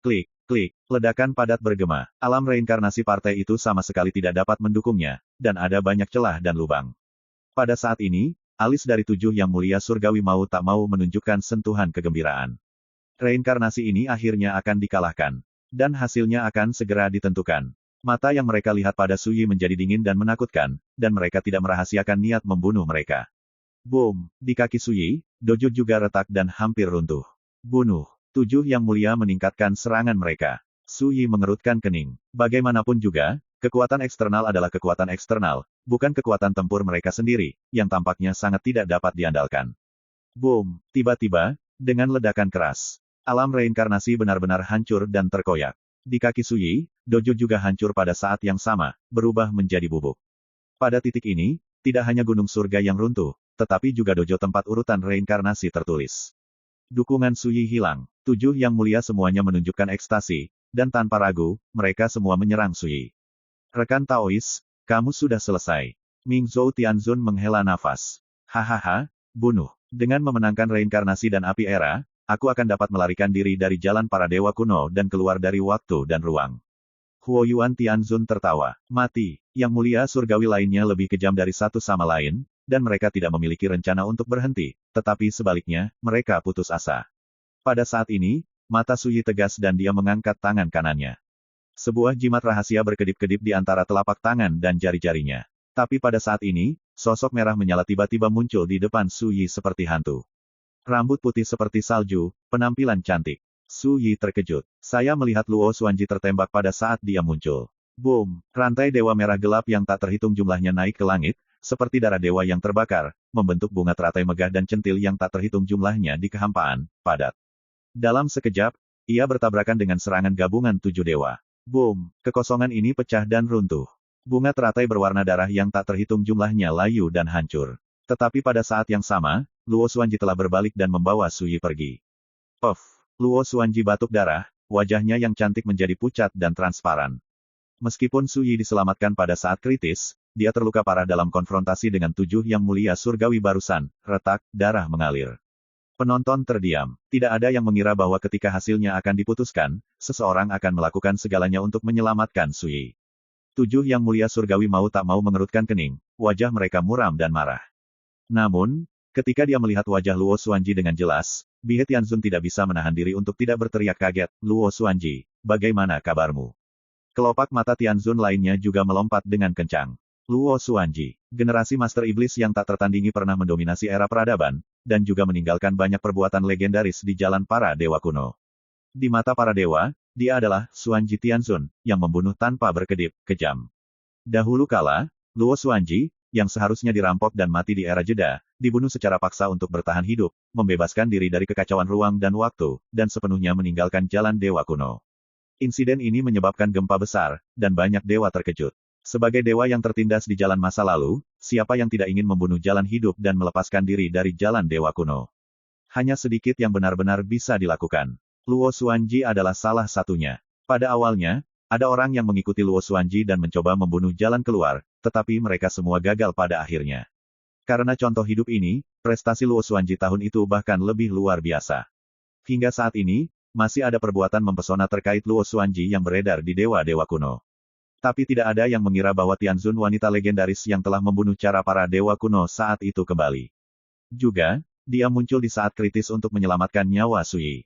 S1: Klik, klik, ledakan padat bergema. Alam reinkarnasi partai itu sama sekali tidak dapat mendukungnya, dan ada banyak celah dan lubang. Pada saat ini, alis dari 7 yang mulia surgawi mau tak mau menunjukkan sentuhan kegembiraan. Reinkarnasi ini akhirnya akan dikalahkan. Dan hasilnya akan segera ditentukan. Mata yang mereka lihat pada Suyi menjadi dingin dan menakutkan, dan mereka tidak merahasiakan niat membunuh mereka. Boom! Di kaki Suyi, dojo juga retak dan hampir runtuh. Bunuh! 7 yang mulia meningkatkan serangan mereka. Suyi mengerutkan kening. Bagaimanapun juga, kekuatan eksternal adalah kekuatan eksternal, bukan kekuatan tempur mereka sendiri, yang tampaknya sangat tidak dapat diandalkan. Boom! Tiba-tiba, dengan ledakan keras, alam reinkarnasi benar-benar hancur dan terkoyak. Di kaki Suyi, dojo juga hancur pada saat yang sama, berubah menjadi bubuk. Pada titik ini, tidak hanya gunung surga yang runtuh, tetapi juga dojo tempat urutan reinkarnasi tertulis. Dukungan Suyi hilang. 7 yang mulia semuanya menunjukkan ekstasi, dan tanpa ragu, mereka semua menyerang Suyi. Rekan Taois, kamu sudah selesai. Ming Zhou Tianzun menghela nafas. Hahaha, bunuh. Dengan memenangkan reinkarnasi dan api era, aku akan dapat melarikan diri dari jalan para dewa kuno dan keluar dari waktu dan ruang. Huo Yuan Tianzun tertawa. Mati. Yang mulia surgawi lainnya lebih kejam dari satu sama lain, dan mereka tidak memiliki rencana untuk berhenti, tetapi sebaliknya, mereka putus asa. Pada saat ini, mata Suyi tegas dan dia mengangkat tangan kanannya. Sebuah jimat rahasia berkedip-kedip di antara telapak tangan dan jari-jarinya. Tapi pada saat ini, sosok merah menyala tiba-tiba muncul di depan Suyi seperti hantu. Rambut putih seperti salju, penampilan cantik. Suyi terkejut. Saya melihat Luo Xuanji tertembak pada saat dia muncul. Boom! Rantai dewa merah gelap yang tak terhitung jumlahnya naik ke langit, seperti darah dewa yang terbakar, membentuk bunga teratai megah dan centil yang tak terhitung jumlahnya di kehampaan, padat. Dalam sekejap, ia bertabrakan dengan serangan gabungan 7 dewa. Boom! Kekosongan ini pecah dan runtuh. Bunga teratai berwarna darah yang tak terhitung jumlahnya layu dan hancur. Tetapi pada saat yang sama, Luo Xuanji telah berbalik dan membawa Suyi pergi. Puff! Luo Xuanji batuk darah, wajahnya yang cantik menjadi pucat dan transparan. Meskipun Suyi diselamatkan pada saat kritis, dia terluka parah dalam konfrontasi dengan 7 yang mulia surgawi barusan, retak, darah mengalir. Penonton terdiam. Tidak ada yang mengira bahwa ketika hasilnya akan diputuskan, seseorang akan melakukan segalanya untuk menyelamatkan Suyi. 7 yang mulia surgawi mau tak mau mengerutkan kening, wajah mereka muram dan marah. Namun, ketika dia melihat wajah Luo Xuanji dengan jelas, Bihe Tianzun tidak bisa menahan diri untuk tidak berteriak kaget, Luo Xuanji, bagaimana kabarmu? Kelopak mata Tianzun lainnya juga melompat dengan kencang. Luo Xuanji, generasi Master Iblis yang tak tertandingi pernah mendominasi era peradaban, dan juga meninggalkan banyak perbuatan legendaris di jalan para dewa kuno. Di mata para dewa, dia adalah Xuanji Tianzun, yang membunuh tanpa berkedip, kejam. Dahulu kala, Luo Xuanji, yang seharusnya dirampok dan mati di era jeda, dibunuh secara paksa untuk bertahan hidup, membebaskan diri dari kekacauan ruang dan waktu, dan sepenuhnya meninggalkan jalan dewa kuno. Insiden ini menyebabkan gempa besar, dan banyak dewa terkejut. Sebagai dewa yang tertindas di jalan masa lalu, siapa yang tidak ingin membunuh jalan hidup dan melepaskan diri dari jalan dewa kuno? Hanya sedikit yang benar-benar bisa dilakukan. Luo Xuanji adalah salah satunya. Pada awalnya, ada orang yang mengikuti Luo Xuanji dan mencoba membunuh jalan keluar, tetapi mereka semua gagal pada akhirnya. Karena contoh hidup ini, prestasi Luo Xuanji tahun itu bahkan lebih luar biasa. Hingga saat ini, masih ada perbuatan mempesona terkait Luo Xuanji yang beredar di dewa-dewa kuno. Tapi tidak ada yang mengira bahwa Tianzun wanita legendaris yang telah membunuh cara para dewa kuno saat itu kembali. Juga, dia muncul di saat kritis untuk menyelamatkan nyawa Suyi.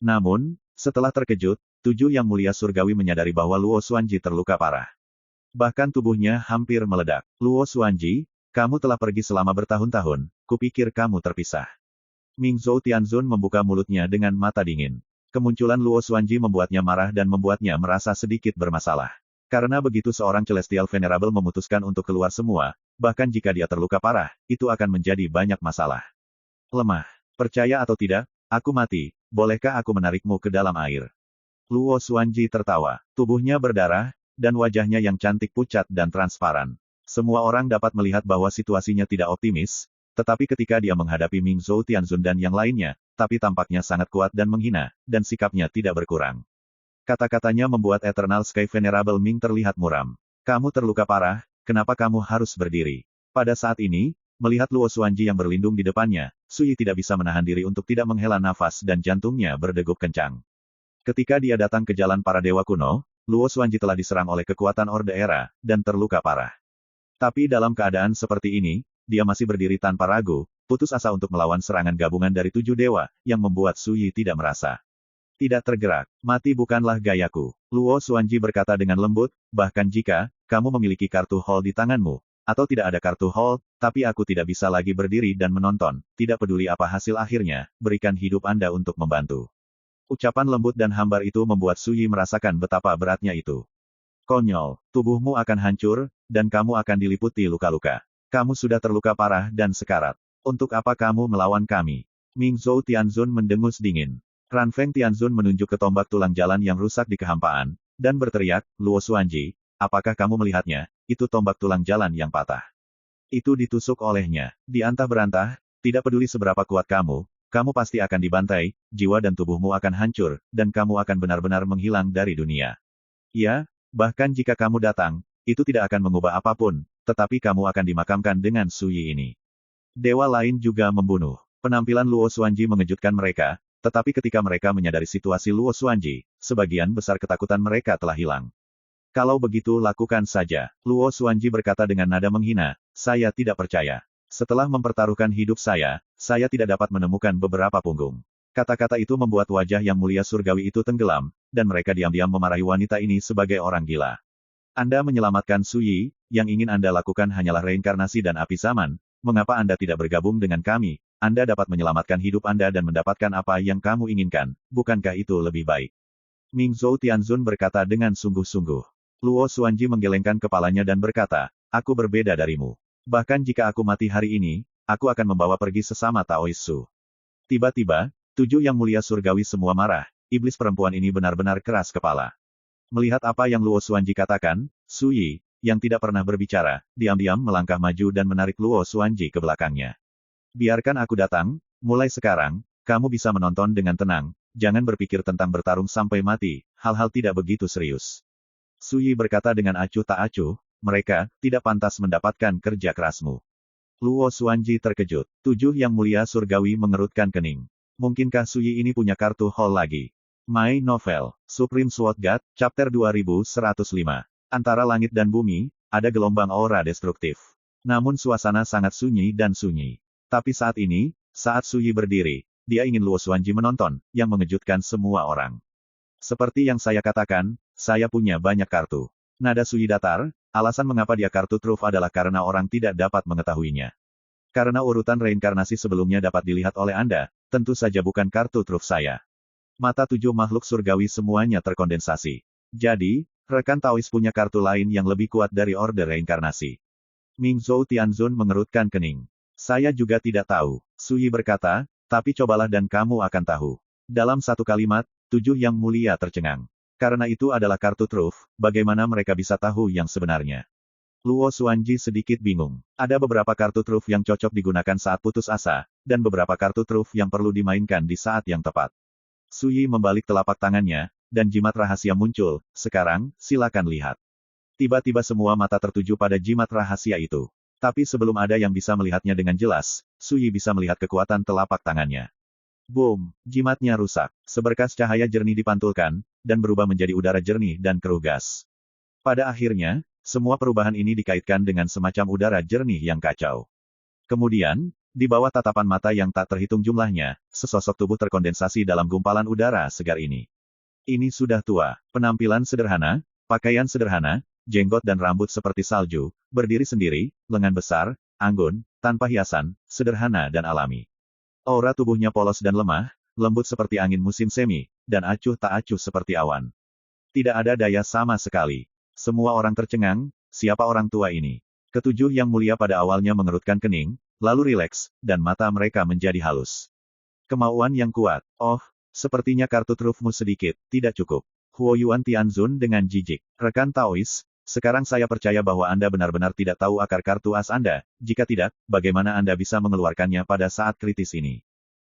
S1: Namun, setelah terkejut, 7 yang mulia surgawi menyadari bahwa Luo Xuanji terluka parah. Bahkan tubuhnya hampir meledak. Luo Xuanji, kamu telah pergi selama bertahun-tahun, kupikir kamu terpisah. Ming Zhou Tianzun membuka mulutnya dengan mata dingin. Kemunculan Luo Xuanji membuatnya marah dan membuatnya merasa sedikit bermasalah. Karena begitu seorang Celestial Venerable memutuskan untuk keluar semua, bahkan jika dia terluka parah, itu akan menjadi banyak masalah. Lemah. Percaya atau tidak, aku mati, bolehkah aku menarikmu ke dalam air? Luo Xuanji tertawa. Tubuhnya berdarah, dan wajahnya yang cantik pucat dan transparan. Semua orang dapat melihat bahwa situasinya tidak optimis, tetapi ketika dia menghadapi Ming Zhou Tianzun dan yang lainnya, tapi tampaknya sangat kuat dan menghina, dan sikapnya tidak berkurang. Kata-katanya membuat Eternal Sky Venerable Ming terlihat muram. Kamu terluka parah, kenapa kamu harus berdiri? Pada saat ini, melihat Luo Xuanji yang berlindung di depannya, Suyi tidak bisa menahan diri untuk tidak menghela nafas dan jantungnya berdegup kencang. Ketika dia datang ke jalan para dewa kuno, Luo Xuanji telah diserang oleh kekuatan Orde Era, dan terluka parah. Tapi dalam keadaan seperti ini, dia masih berdiri tanpa ragu, putus asa untuk melawan serangan gabungan dari 7 dewa, yang membuat Su Yi tidak merasa. Tidak tergerak. Mati bukanlah gayaku. Luo Xuanji berkata dengan lembut, bahkan jika kamu memiliki kartu Hall di tanganmu, atau tidak ada kartu Hall, tapi aku tidak bisa lagi berdiri dan menonton, tidak peduli apa hasil akhirnya, berikan hidup Anda untuk membantu. Ucapan lembut dan hambar itu membuat Su Yi merasakan betapa beratnya itu. Konyol, tubuhmu akan hancur, dan kamu akan diliputi luka-luka. Kamu sudah terluka parah dan sekarat. Untuk apa kamu melawan kami? Ming Zhou Tianzun mendengus dingin. Ran Feng Tianzun menunjuk ke tombak tulang jalan yang rusak di kehampaan, dan berteriak, Luo Xuanji, apakah kamu melihatnya? Itu tombak tulang jalan yang patah. Itu ditusuk olehnya. Diantah-berantah, tidak peduli seberapa kuat kamu pasti akan dibantai, jiwa dan tubuhmu akan hancur, dan kamu akan benar-benar menghilang dari dunia. Ya, bahkan jika kamu datang, itu tidak akan mengubah apapun, tetapi kamu akan dimakamkan dengan Su Yi ini. Dewa lain juga membunuh. Penampilan Luo Xuanji mengejutkan mereka, tetapi ketika mereka menyadari situasi Luo Xuanji, sebagian besar ketakutan mereka telah hilang. Kalau begitu lakukan saja. Luo Xuanji berkata dengan nada menghina, saya tidak percaya. Setelah mempertaruhkan hidup saya tidak dapat menemukan beberapa punggung. Kata-kata itu membuat wajah yang mulia surgawi itu tenggelam, dan mereka diam-diam memarahi wanita ini sebagai orang gila. Anda menyelamatkan Su Yi, yang ingin Anda lakukan hanyalah reinkarnasi dan api zaman, mengapa Anda tidak bergabung dengan kami? Anda dapat menyelamatkan hidup Anda dan mendapatkan apa yang kamu inginkan, bukankah itu lebih baik? Ming Zhou Tianzun berkata dengan sungguh-sungguh. Luo Xuanji menggelengkan kepalanya dan berkata, aku berbeda darimu. Bahkan jika aku mati hari ini, aku akan membawa pergi sesama Taois Su. Tiba-tiba, 7 yang mulia surgawi semua marah, iblis perempuan ini benar-benar keras kepala. Melihat apa yang Luo Xuanji katakan, Su Yi, yang tidak pernah berbicara, diam-diam melangkah maju dan menarik Luo Xuanji ke belakangnya. Biarkan aku datang, mulai sekarang, kamu bisa menonton dengan tenang, jangan berpikir tentang bertarung sampai mati, hal-hal tidak begitu serius. Su Yi berkata dengan acuh tak acuh, mereka tidak pantas mendapatkan kerja kerasmu. Luo Xuanji terkejut. 7 yang mulia surgawi mengerutkan kening. Mungkinkah Su Yi ini punya kartu Hall lagi? My Novel, Supreme Sword God, Chapter 2105. Antara langit dan bumi, ada gelombang aura destruktif. Namun suasana sangat sunyi dan sunyi. Tapi saat ini, saat Su Yi berdiri, dia ingin Luo Xuanji menonton, yang mengejutkan semua orang. Seperti yang saya katakan, saya punya banyak kartu. Nada Su Yi datar, alasan mengapa dia kartu truf adalah karena orang tidak dapat mengetahuinya. Karena urutan reinkarnasi sebelumnya dapat dilihat oleh Anda, tentu saja bukan kartu truf saya. Mata 7 makhluk surgawi semuanya terkondensasi. Jadi, rekan Taois punya kartu lain yang lebih kuat dari Orde Reinkarnasi. Ming Zhou Tianzun mengerutkan kening. Saya juga tidak tahu. Su Yi berkata, tapi cobalah dan kamu akan tahu. Dalam satu kalimat, 7 yang mulia tercengang. Karena itu adalah kartu truf, bagaimana mereka bisa tahu yang sebenarnya? Luo Xuanji sedikit bingung. Ada beberapa kartu truf yang cocok digunakan saat putus asa, dan beberapa kartu truf yang perlu dimainkan di saat yang tepat. Su Yi membalik telapak tangannya, dan jimat rahasia muncul. Sekarang, silakan lihat. Tiba-tiba semua mata tertuju pada jimat rahasia itu. Tapi sebelum ada yang bisa melihatnya dengan jelas, Su Yi bisa melihat kekuatan telapak tangannya. Boom! Jimatnya rusak. Seberkas cahaya jernih dipantulkan, dan berubah menjadi udara jernih dan keruh gas. Pada akhirnya, semua perubahan ini dikaitkan dengan semacam udara jernih yang kacau. Kemudian, di bawah tatapan mata yang tak terhitung jumlahnya, sesosok tubuh terkondensasi dalam gumpalan udara segar ini. Ini sudah tua. Penampilan sederhana, pakaian sederhana, jenggot dan rambut seperti salju, berdiri sendiri, lengan besar, anggun, tanpa hiasan, sederhana dan alami. Aura tubuhnya polos dan lemah, lembut seperti angin musim semi, dan acuh tak acuh seperti awan. Tidak ada daya sama sekali. Semua orang tercengang, siapa orang tua ini? Ketujuh yang mulia pada awalnya mengerutkan kening, lalu rileks, dan mata mereka menjadi halus. Kemauan yang kuat. Oh, sepertinya kartu trufmu sedikit, tidak cukup. Huo Yuan Tianzun dengan jijik. Rekan Taois, sekarang saya percaya bahwa Anda benar-benar tidak tahu akar kartu as Anda, jika tidak, bagaimana Anda bisa mengeluarkannya pada saat kritis ini?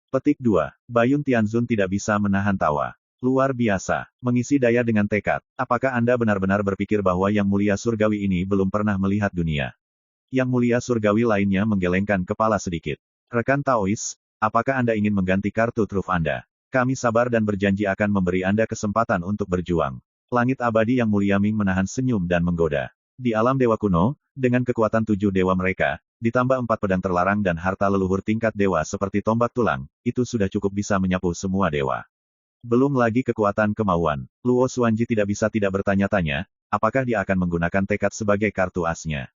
S1: Petik 2. Bayun Tianzun tidak bisa menahan tawa. Luar biasa. Mengisi daya dengan tekad. Apakah Anda benar-benar berpikir bahwa Yang Mulia Surgawi ini belum pernah melihat dunia? Yang Mulia Surgawi lainnya menggelengkan kepala sedikit. Rekan Taois, apakah Anda ingin mengganti kartu truf Anda? Kami sabar dan berjanji akan memberi Anda kesempatan untuk berjuang. Langit abadi yang mulia Ming menahan senyum dan menggoda. Di alam dewa kuno, dengan kekuatan 7 dewa mereka, ditambah 4 pedang terlarang dan harta leluhur tingkat dewa seperti tombak tulang, itu sudah cukup bisa menyapu semua dewa. Belum lagi kekuatan kemauan. Luo Xuanji tidak bisa tidak bertanya-tanya, apakah dia akan menggunakan tekad sebagai kartu asnya.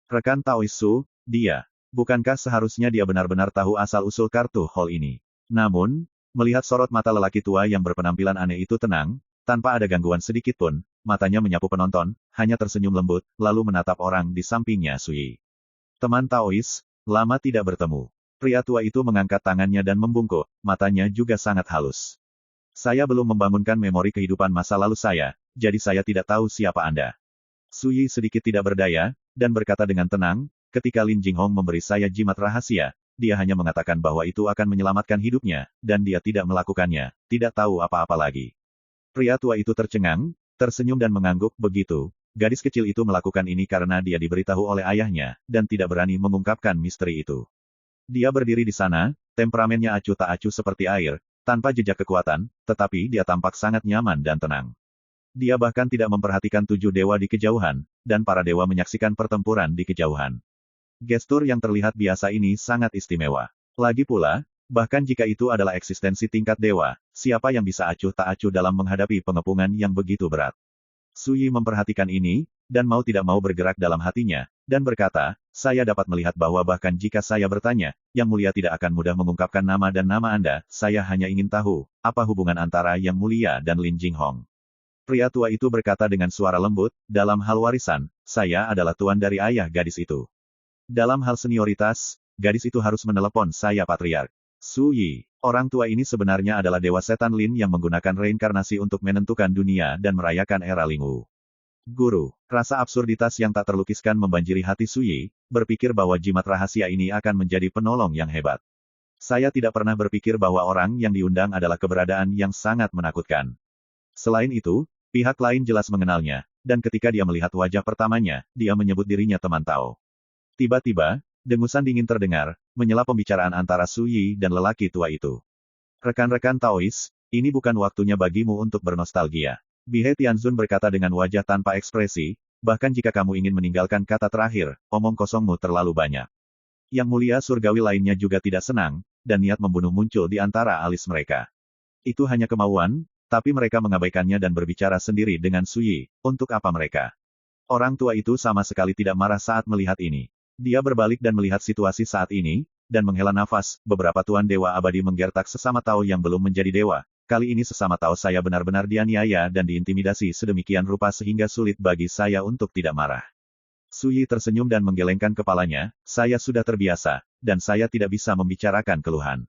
S1: Rekan Taois Su, dia. Bukankah seharusnya dia benar-benar tahu asal-usul kartu hall ini? Namun, melihat sorot mata lelaki tua yang berpenampilan aneh itu tenang, tanpa ada gangguan sedikit pun, matanya menyapu penonton, hanya tersenyum lembut, lalu menatap orang di sampingnya Sui. Teman Taois, lama tidak bertemu. Pria tua itu mengangkat tangannya dan membungkuk, matanya juga sangat halus. Saya belum membangunkan memori kehidupan masa lalu saya, jadi saya tidak tahu siapa Anda. Sui sedikit tidak berdaya, dan berkata dengan tenang, ketika Lin Jinghong memberi saya jimat rahasia, dia hanya mengatakan bahwa itu akan menyelamatkan hidupnya, dan dia tidak melakukannya, tidak tahu apa-apa lagi. Pria tua itu tercengang, tersenyum dan mengangguk. Begitu, gadis kecil itu melakukan ini karena dia diberitahu oleh ayahnya, dan tidak berani mengungkapkan misteri itu. Dia berdiri di sana, temperamennya acuh tak acuh seperti air, tanpa jejak kekuatan, tetapi dia tampak sangat nyaman dan tenang. Dia bahkan tidak memperhatikan 7 dewa di kejauhan, dan para dewa menyaksikan pertempuran di kejauhan. Gestur yang terlihat biasa ini sangat istimewa. Lagi pula, bahkan jika itu adalah eksistensi tingkat dewa, siapa yang bisa acuh tak acuh dalam menghadapi pengepungan yang begitu berat? Sui memperhatikan ini, dan mau tidak mau bergerak dalam hatinya, dan berkata, saya dapat melihat bahwa bahkan jika saya bertanya, Yang Mulia tidak akan mudah mengungkapkan nama dan nama Anda, saya hanya ingin tahu, apa hubungan antara Yang Mulia dan Lin Jinghong. Pria tua itu berkata dengan suara lembut, dalam hal warisan, saya adalah tuan dari ayah gadis itu. Dalam hal senioritas, gadis itu harus menelepon saya patriark. Sui, orang tua ini sebenarnya adalah Dewa Setan Lin yang menggunakan reinkarnasi untuk menentukan dunia dan merayakan era Lingwu. Guru, rasa absurditas yang tak terlukiskan membanjiri hati Sui, berpikir bahwa jimat rahasia ini akan menjadi penolong yang hebat. Saya tidak pernah berpikir bahwa orang yang diundang adalah keberadaan yang sangat menakutkan. Selain itu, pihak lain jelas mengenalnya, dan ketika dia melihat wajah pertamanya, dia menyebut dirinya teman Tao. Tiba-tiba, dengusan dingin terdengar, menyela pembicaraan antara Su Yi dan lelaki tua itu. Rekan-rekan Taois, ini bukan waktunya bagimu untuk bernostalgia. Bihe Tianzun berkata dengan wajah tanpa ekspresi, bahkan jika kamu ingin meninggalkan kata terakhir, omong kosongmu terlalu banyak. Yang Mulia Surgawi lainnya juga tidak senang, dan niat membunuh muncul di antara alis mereka. Itu hanya kemauan, tapi mereka mengabaikannya dan berbicara sendiri dengan Su Yi, untuk apa mereka? Orang tua itu sama sekali tidak marah saat melihat ini. Dia berbalik dan melihat situasi saat ini, dan menghela nafas, beberapa tuan dewa abadi menggertak sesama Tao yang belum menjadi dewa. Kali ini sesama Tao saya benar-benar dianiaya dan diintimidasi sedemikian rupa sehingga sulit bagi saya untuk tidak marah. Su Yi tersenyum dan menggelengkan kepalanya, saya sudah terbiasa, dan saya tidak bisa membicarakan keluhan.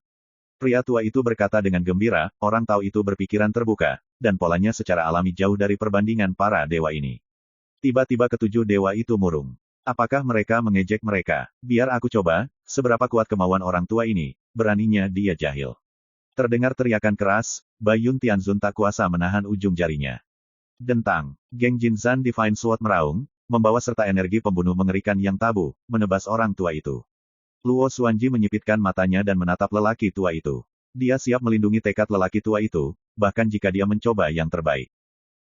S1: Pria tua itu berkata dengan gembira, orang Tao itu berpikiran terbuka, dan polanya secara alami jauh dari perbandingan para dewa ini. Tiba-tiba ketujuh dewa itu murung. Apakah mereka mengejek mereka? Biar aku coba, seberapa kuat kemauan orang tua ini, beraninya dia jahil. Terdengar teriakan keras, Bai Yun Tianzun tak kuasa menahan ujung jarinya. Dentang, Geng Jinzan Divine Sword meraung, membawa serta energi pembunuh mengerikan yang tabu, menebas orang tua itu. Luo Xuanji menyipitkan matanya dan menatap lelaki tua itu. Dia siap melindungi tekad lelaki tua itu, bahkan jika dia mencoba yang terbaik.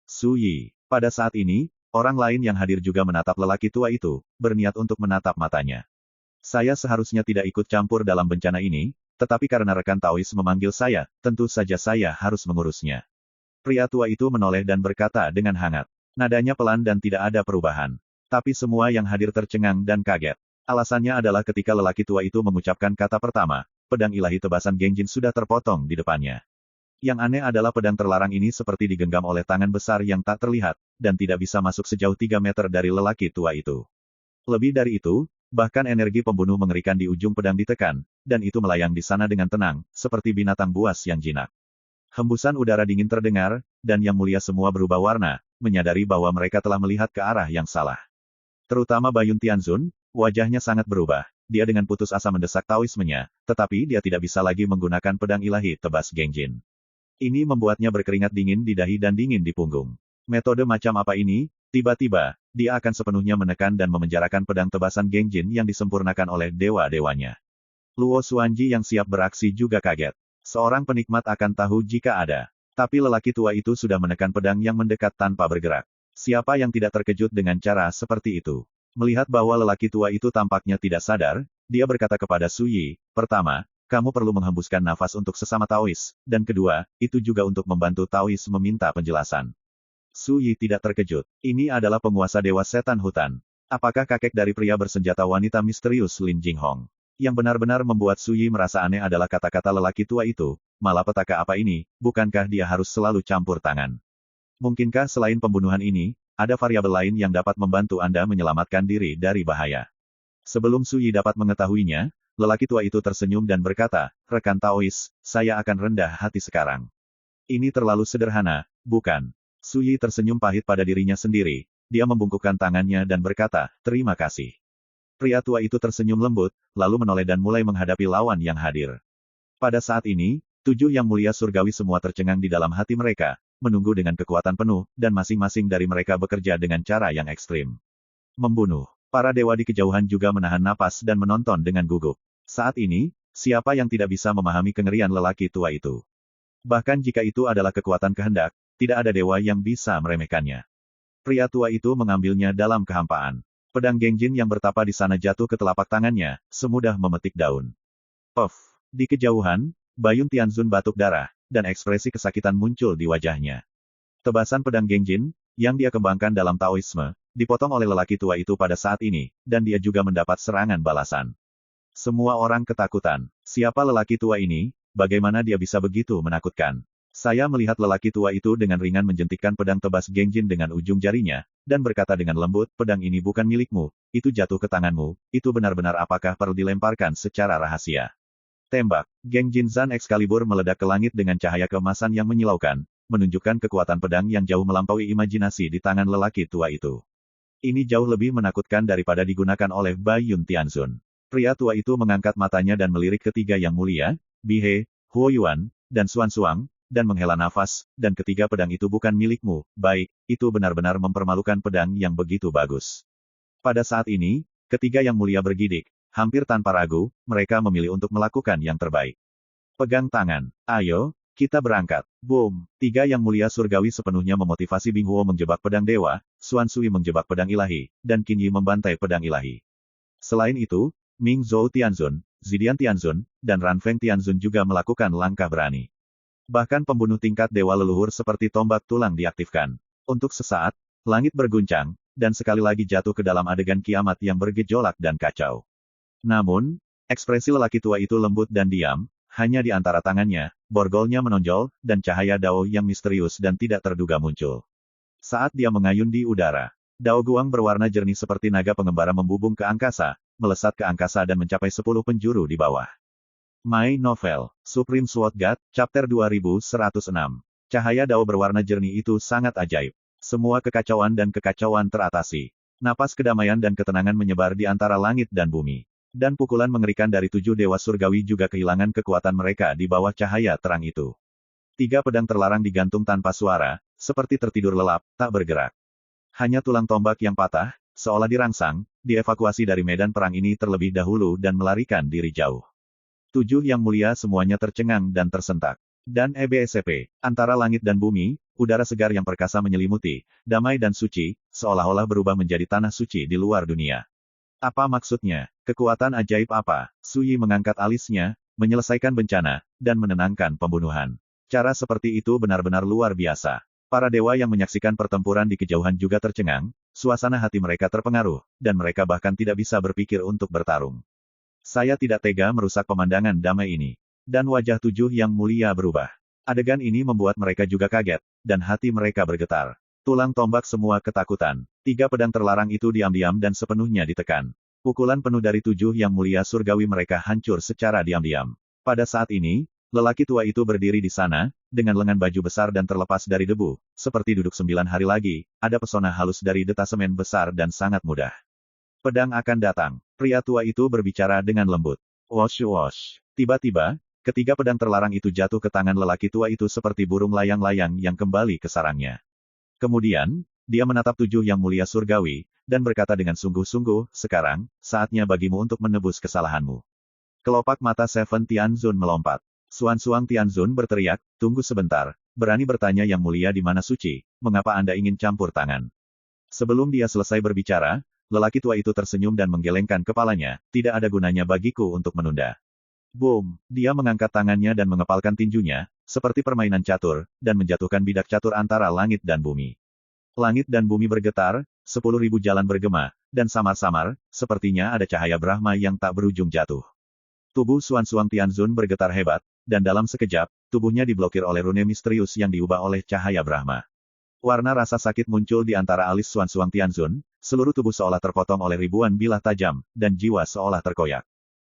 S1: Su Yi, pada saat ini, orang lain yang hadir juga menatap lelaki tua itu, berniat untuk menatap matanya. Saya seharusnya tidak ikut campur dalam bencana ini, tetapi karena rekan Taois memanggil saya, tentu saja saya harus mengurusnya. Pria tua itu menoleh dan berkata dengan hangat. Nadanya pelan dan tidak ada perubahan. Tapi semua yang hadir tercengang dan kaget. Alasannya adalah ketika lelaki tua itu mengucapkan kata pertama, pedang ilahi tebasan Gengjin sudah terpotong di depannya. Yang aneh adalah pedang terlarang ini seperti digenggam oleh tangan besar yang tak terlihat, dan tidak bisa masuk sejauh 3 meter dari lelaki tua itu. Lebih dari itu, bahkan energi pembunuh mengerikan di ujung pedang ditekan, dan itu melayang di sana dengan tenang, seperti binatang buas yang jinak. Hembusan udara dingin terdengar, dan Yang Mulia semua berubah warna, menyadari bahwa mereka telah melihat ke arah yang salah. Terutama Bai Yun Tianzun, wajahnya sangat berubah. Dia dengan putus asa mendesak Taoismenya, tetapi dia tidak bisa lagi menggunakan pedang ilahi tebas Gengjin. Ini membuatnya berkeringat dingin di dahi dan dingin di punggung. Metode macam apa ini? Tiba-tiba, dia akan sepenuhnya menekan dan memenjarakan pedang tebasan Gengjin yang disempurnakan oleh dewa-dewanya. Luo Xuanji yang siap beraksi juga kaget. Seorang penikmat akan tahu jika ada. Tapi lelaki tua itu sudah menekan pedang yang mendekat tanpa bergerak. Siapa yang tidak terkejut dengan cara seperti itu? Melihat bahwa lelaki tua itu tampaknya tidak sadar, dia berkata kepada Su Yi, pertama, kamu perlu menghembuskan nafas untuk sesama Taois, dan kedua, itu juga untuk membantu Taois meminta penjelasan. Su Yi tidak terkejut. Ini adalah penguasa Dewa Setan Hutan. Apakah kakek dari pria bersenjata wanita misterius Lin Jinghong? Yang benar-benar membuat Su Yi merasa aneh adalah kata-kata lelaki tua itu, malapetaka apa ini, bukankah dia harus selalu campur tangan? Mungkinkah selain pembunuhan ini, ada variabel lain yang dapat membantu Anda menyelamatkan diri dari bahaya? Sebelum Su Yi dapat mengetahuinya, lelaki tua itu tersenyum dan berkata, rekan Taois, saya akan rendah hati sekarang. Ini terlalu sederhana, bukan? Su Yi tersenyum pahit pada dirinya sendiri, dia membungkukkan tangannya dan berkata, terima kasih. Pria tua itu tersenyum lembut, lalu menoleh dan mulai menghadapi lawan yang hadir. Pada saat ini, 7 yang mulia surgawi semua tercengang di dalam hati mereka, menunggu dengan kekuatan penuh, dan masing-masing dari mereka bekerja dengan cara yang ekstrim. Membunuh. Para dewa di kejauhan juga menahan napas dan menonton dengan gugup. Saat ini, siapa yang tidak bisa memahami kengerian lelaki tua itu? Bahkan jika itu adalah kekuatan kehendak, tidak ada dewa yang bisa meremehkannya. Pria tua itu mengambilnya dalam kehampaan. Pedang Gengjin yang bertapa di sana jatuh ke telapak tangannya, semudah memetik daun. Puff! Di kejauhan, Bayun Tianzun batuk darah, dan ekspresi kesakitan muncul di wajahnya. Tebasan pedang Gengjin, yang dia kembangkan dalam Taoisme, dipotong oleh lelaki tua itu pada saat ini, dan dia juga mendapat serangan balasan. Semua orang ketakutan. Siapa lelaki tua ini? Bagaimana dia bisa begitu menakutkan? Saya melihat lelaki tua itu dengan ringan menjentikkan pedang tebas Gengjin dengan ujung jarinya, dan berkata dengan lembut, pedang ini bukan milikmu, itu jatuh ke tanganmu, itu benar-benar apakah perlu dilemparkan secara rahasia. Tembak, Gengjin Zan Excalibur meledak ke langit dengan cahaya keemasan yang menyilaukan, menunjukkan kekuatan pedang yang jauh melampaui imajinasi di tangan lelaki tua itu. Ini jauh lebih menakutkan daripada digunakan oleh Bayun Tianzun. Pria tua itu mengangkat matanya dan melirik ketiga yang mulia, Bihe, Huo Yuan, dan Xuan Suang, dan menghela nafas, dan ketiga pedang itu bukan milikmu, baik, itu benar-benar mempermalukan pedang yang begitu bagus. Pada saat ini, ketiga yang mulia bergidik, hampir tanpa ragu, mereka memilih untuk melakukan yang terbaik. Pegang tangan, ayo, kita berangkat. Boom! Tiga yang mulia surgawi sepenuhnya memotivasi Bing Huo menjebak pedang dewa, Xuan Sui menjebak pedang ilahi, dan Qin Yi membantai pedang ilahi. Selain itu, Ming Zhou Tianzun, Zidian Tianzun, dan Ran Feng Tianzun juga melakukan langkah berani. Bahkan pembunuh tingkat dewa leluhur seperti tombak tulang diaktifkan. Untuk sesaat, langit berguncang, dan sekali lagi jatuh ke dalam adegan kiamat yang bergejolak dan kacau. Namun, ekspresi lelaki tua itu lembut dan diam, hanya di antara tangannya, borgolnya menonjol, dan cahaya dao yang misterius dan tidak terduga muncul. Saat dia mengayun di udara, dao guang berwarna jernih seperti naga pengembara membubung ke angkasa, melesat ke angkasa dan mencapai 10 penjuru di bawah. My Novel, Supreme Sword God, Chapter 2106. Cahaya dao berwarna jernih itu sangat ajaib. Semua kekacauan dan kekacauan teratasi. Napas kedamaian dan ketenangan menyebar di antara langit dan bumi. Dan pukulan mengerikan dari 7 dewa surgawi juga kehilangan kekuatan mereka di bawah cahaya terang itu. 3 pedang terlarang digantung tanpa suara, seperti tertidur lelap, tak bergerak. Hanya tulang tombak yang patah, seolah dirangsang, dievakuasi dari medan perang ini terlebih dahulu dan melarikan diri jauh. 7 yang mulia semuanya tercengang dan tersentak. Dan EBSP, antara langit dan bumi, udara segar yang perkasa menyelimuti, damai dan suci, seolah-olah berubah menjadi tanah suci di luar dunia. Apa maksudnya? Kekuatan ajaib apa? Su Yi mengangkat alisnya, menyelesaikan bencana, dan menenangkan pembunuhan. Cara seperti itu benar-benar luar biasa. Para dewa yang menyaksikan pertempuran di kejauhan juga tercengang, suasana hati mereka terpengaruh, dan mereka bahkan tidak bisa berpikir untuk bertarung. Saya tidak tega merusak pemandangan damai ini. Dan wajah 7 yang mulia berubah. Adegan ini membuat mereka juga kaget, dan hati mereka bergetar. Tulang tombak semua ketakutan. 3 pedang terlarang itu diam-diam dan sepenuhnya ditekan. Pukulan penuh dari 7 yang mulia surgawi mereka hancur secara diam-diam. Pada saat ini, lelaki tua itu berdiri di sana, dengan lengan baju besar dan terlepas dari debu, seperti duduk 9 hari lagi, ada pesona halus dari detasemen besar dan sangat mudah. Pedang akan datang. Pria tua itu berbicara dengan lembut. Wosh wosh. Tiba-tiba, ketiga pedang terlarang itu jatuh ke tangan lelaki tua itu seperti burung layang-layang yang kembali ke sarangnya. Kemudian, dia menatap 7 yang mulia surgawi, dan berkata dengan sungguh-sungguh, sekarang, saatnya bagimu untuk menebus kesalahanmu. Kelopak mata Seven Tianzun melompat. Suan Tianzun berteriak, tunggu sebentar. Berani bertanya Yang Mulia di mana suci, mengapa Anda ingin campur tangan? Sebelum dia selesai berbicara, lelaki tua itu tersenyum dan menggelengkan kepalanya, tidak ada gunanya bagiku untuk menunda. Boom! Dia mengangkat tangannya dan mengepalkan tinjunya, seperti permainan catur, dan menjatuhkan bidak catur antara langit dan bumi. Langit dan bumi bergetar, 10.000 jalan bergema, dan samar-samar, sepertinya ada cahaya Brahma yang tak berujung jatuh. Tubuh Suan Tianzun bergetar hebat, dan dalam sekejap, tubuhnya diblokir oleh rune misterius yang diubah oleh cahaya Brahma. Warna rasa sakit muncul di antara alis Suan Tianzun, seluruh tubuh seolah terpotong oleh ribuan bilah tajam, dan jiwa seolah terkoyak.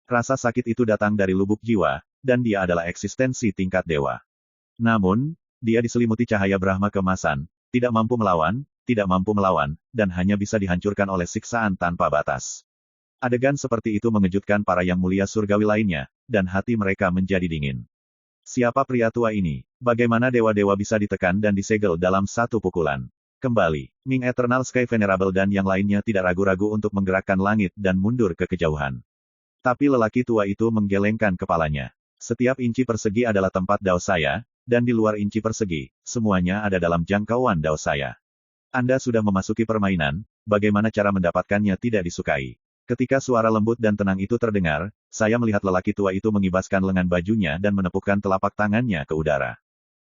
S1: Rasa sakit itu datang dari lubuk jiwa, dan dia adalah eksistensi tingkat dewa. Namun, dia diselimuti cahaya Brahma keemasan, tidak mampu melawan, dan hanya bisa dihancurkan oleh siksaan tanpa batas. Adegan seperti itu mengejutkan para yang mulia surgawi lainnya, dan hati mereka menjadi dingin. Siapa pria tua ini? Bagaimana dewa-dewa bisa ditekan dan disegel dalam satu pukulan? Kembali, Ming Eternal Sky Venerable dan yang lainnya tidak ragu-ragu untuk menggerakkan langit dan mundur ke kejauhan. Tapi lelaki tua itu menggelengkan kepalanya. Setiap inci persegi adalah tempat dao saya, dan di luar inci persegi, semuanya ada dalam jangkauan dao saya. Anda sudah memasuki permainan, bagaimana cara mendapatkannya tidak disukai. Ketika suara lembut dan tenang itu terdengar, saya melihat lelaki tua itu mengibaskan lengan bajunya dan menepukkan telapak tangannya ke udara.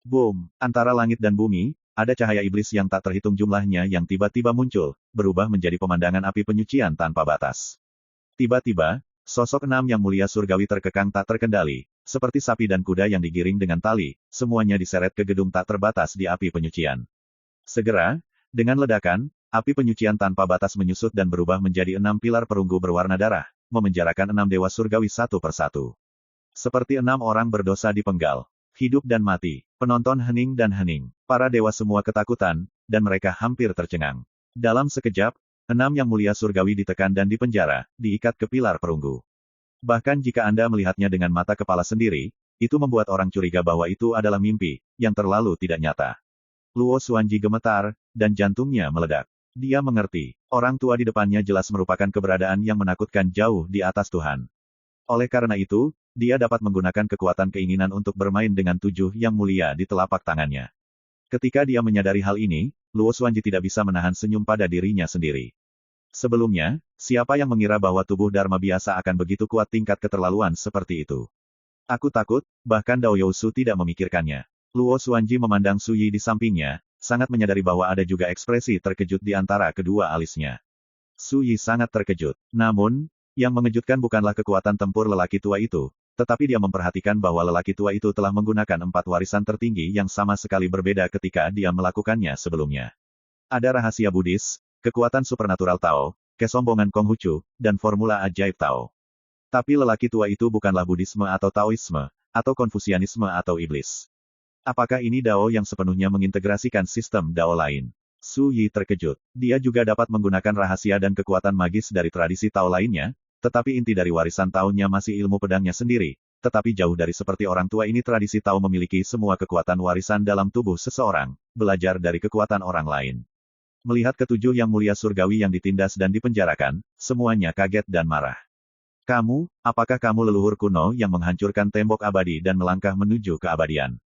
S1: Boom! Antara langit dan bumi, ada cahaya iblis yang tak terhitung jumlahnya yang tiba-tiba muncul, berubah menjadi pemandangan api penyucian tanpa batas. Tiba-tiba, sosok 6 yang mulia surgawi terkekang tak terkendali, seperti sapi dan kuda yang digiring dengan tali, semuanya diseret ke gedung tak terbatas di api penyucian. Segera, dengan ledakan, api penyucian tanpa batas menyusut dan berubah menjadi 6 pilar perunggu berwarna darah, memenjarakan 6 dewa surgawi satu persatu. Seperti 6 orang berdosa dipenggal. Hidup dan mati. Penonton hening dan hening. Para dewa semua ketakutan, dan mereka hampir tercengang. Dalam sekejap, 6 yang mulia surgawi ditekan dan dipenjara, diikat ke pilar perunggu. Bahkan jika Anda melihatnya dengan mata kepala sendiri, itu membuat orang curiga bahwa itu adalah mimpi, yang terlalu tidak nyata. Luo Xuanji gemetar, dan jantungnya meledak. Dia mengerti, orang tua di depannya jelas merupakan keberadaan yang menakutkan jauh di atas Tuhan. Oleh karena itu, dia dapat menggunakan kekuatan keinginan untuk bermain dengan 7 yang mulia di telapak tangannya. Ketika dia menyadari hal ini, Luo Xuanji tidak bisa menahan senyum pada dirinya sendiri. Sebelumnya, siapa yang mengira bahwa tubuh Dharma biasa akan begitu kuat tingkat keterlaluan seperti itu? Aku takut, bahkan Dao Yousu tidak memikirkannya. Luo Xuanji memandang Su Yi di sampingnya, sangat menyadari bahwa ada juga ekspresi terkejut di antara kedua alisnya. Su Yi sangat terkejut. Namun, yang mengejutkan bukanlah kekuatan tempur lelaki tua itu, tetapi dia memperhatikan bahwa lelaki tua itu telah menggunakan 4 warisan tertinggi yang sama sekali berbeda ketika dia melakukannya sebelumnya. Ada rahasia Buddhis, kekuatan supernatural Tao, kesombongan Konghucu, dan formula ajaib Tao. Tapi lelaki tua itu bukanlah Buddhisme atau Taoisme, atau Konfusianisme atau iblis. Apakah ini Dao yang sepenuhnya mengintegrasikan sistem Dao lain? Su Yi terkejut. Dia juga dapat menggunakan rahasia dan kekuatan magis dari tradisi Tao lainnya, tetapi inti dari warisan Tao-nya masih ilmu pedangnya sendiri. Tetapi jauh dari seperti orang tua ini tradisi Tao memiliki semua kekuatan warisan dalam tubuh seseorang, belajar dari kekuatan orang lain. Melihat ketujuh yang mulia surgawi yang ditindas dan dipenjarakan, semuanya kaget dan marah. Kamu, apakah kamu leluhur kuno yang menghancurkan tembok abadi dan melangkah menuju keabadian?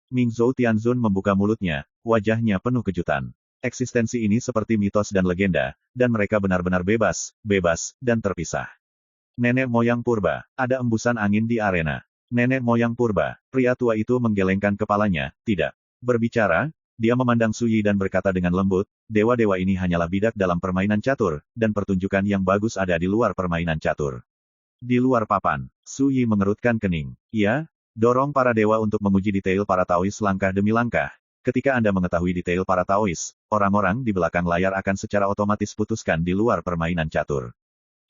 S1: Ming Zhou Tianzun membuka mulutnya, wajahnya penuh kejutan. Eksistensi ini seperti mitos dan legenda, dan mereka benar-benar bebas, dan terpisah. Nenek moyang purba, ada embusan angin di arena. Nenek moyang purba, pria tua itu menggelengkan kepalanya, tidak. Berbicara, dia memandang Su Yi dan berkata dengan lembut, dewa-dewa ini hanyalah bidak dalam permainan catur, dan pertunjukan yang bagus ada di luar permainan catur. Di luar papan, Su Yi mengerutkan kening. Iya, dorong para dewa untuk menguji detail para Taois langkah demi langkah. Ketika Anda mengetahui detail para Taois, orang-orang di belakang layar akan secara otomatis putuskan di luar permainan catur.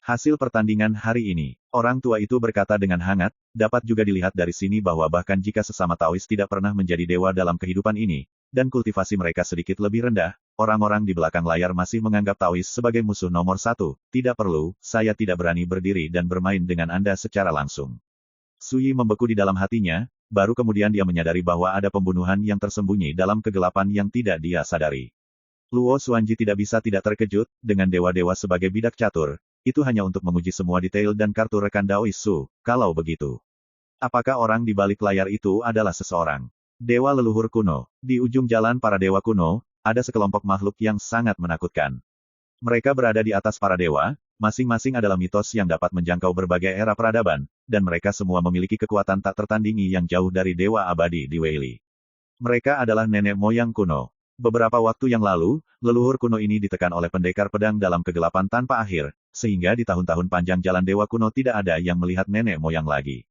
S1: Hasil pertandingan hari ini, orang tua itu berkata dengan hangat, dapat juga dilihat dari sini bahwa bahkan jika sesama Taois tidak pernah menjadi dewa dalam kehidupan ini, dan kultivasi mereka sedikit lebih rendah, orang-orang di belakang layar masih menganggap Taois sebagai musuh nomor 1. Tidak perlu, saya tidak berani berdiri dan bermain dengan Anda secara langsung. Su Yi membeku di dalam hatinya, baru kemudian dia menyadari bahwa ada pembunuhan yang tersembunyi dalam kegelapan yang tidak dia sadari. Luo Xuanji tidak bisa tidak terkejut, dengan dewa-dewa sebagai bidak catur, itu hanya untuk menguji semua detail dan kartu rekan Daois Su, kalau begitu. Apakah orang di balik layar itu adalah seseorang dewa leluhur kuno? Di ujung jalan para dewa kuno, ada sekelompok makhluk yang sangat menakutkan. Mereka berada di atas para dewa, masing-masing adalah mitos yang dapat menjangkau berbagai era peradaban, dan mereka semua memiliki kekuatan tak tertandingi yang jauh dari dewa abadi di Weili. Mereka adalah nenek moyang kuno. Beberapa waktu yang lalu, leluhur kuno ini ditekan oleh pendekar pedang dalam kegelapan tanpa akhir, sehingga di tahun-tahun panjang jalan dewa kuno tidak ada yang melihat nenek moyang lagi.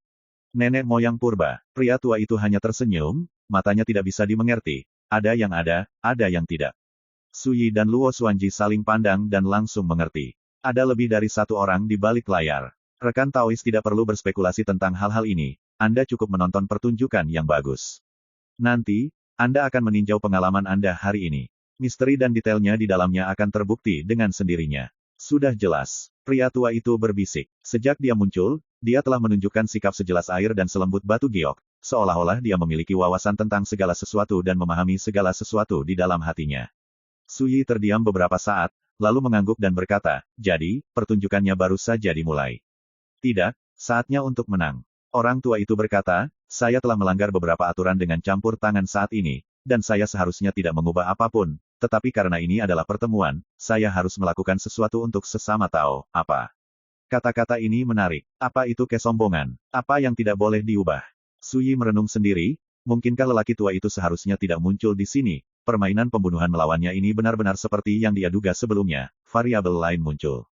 S1: Nenek moyang purba, pria tua itu hanya tersenyum, matanya tidak bisa dimengerti. Ada yang tidak. Suyi dan Luo Xuanji saling pandang dan langsung mengerti. Ada lebih dari satu orang di balik layar. Rekan Taois tidak perlu berspekulasi tentang hal-hal ini, Anda cukup menonton pertunjukan yang bagus. Nanti, Anda akan meninjau pengalaman Anda hari ini. Misteri dan detailnya di dalamnya akan terbukti dengan sendirinya. Sudah jelas, pria tua itu berbisik. Sejak dia muncul, dia telah menunjukkan sikap sejelas air dan selembut batu giok, seolah-olah dia memiliki wawasan tentang segala sesuatu dan memahami segala sesuatu di dalam hatinya. Suyi terdiam beberapa saat, lalu mengangguk dan berkata, "Jadi, pertunjukannya baru saja dimulai." "Tidak, saatnya untuk menang." Orang tua itu berkata, "Saya telah melanggar beberapa aturan dengan campur tangan saat ini, dan saya seharusnya tidak mengubah apapun, tetapi karena ini adalah pertemuan, saya harus melakukan sesuatu untuk sesama Tao." "Apa?" Kata-kata ini menarik. Apa itu kesombongan? Apa yang tidak boleh diubah? Suyi merenung sendiri, mungkinkah lelaki tua itu seharusnya tidak muncul di sini? Permainan pembunuhan melawannya ini benar-benar seperti yang dia duga sebelumnya, variabel lain muncul.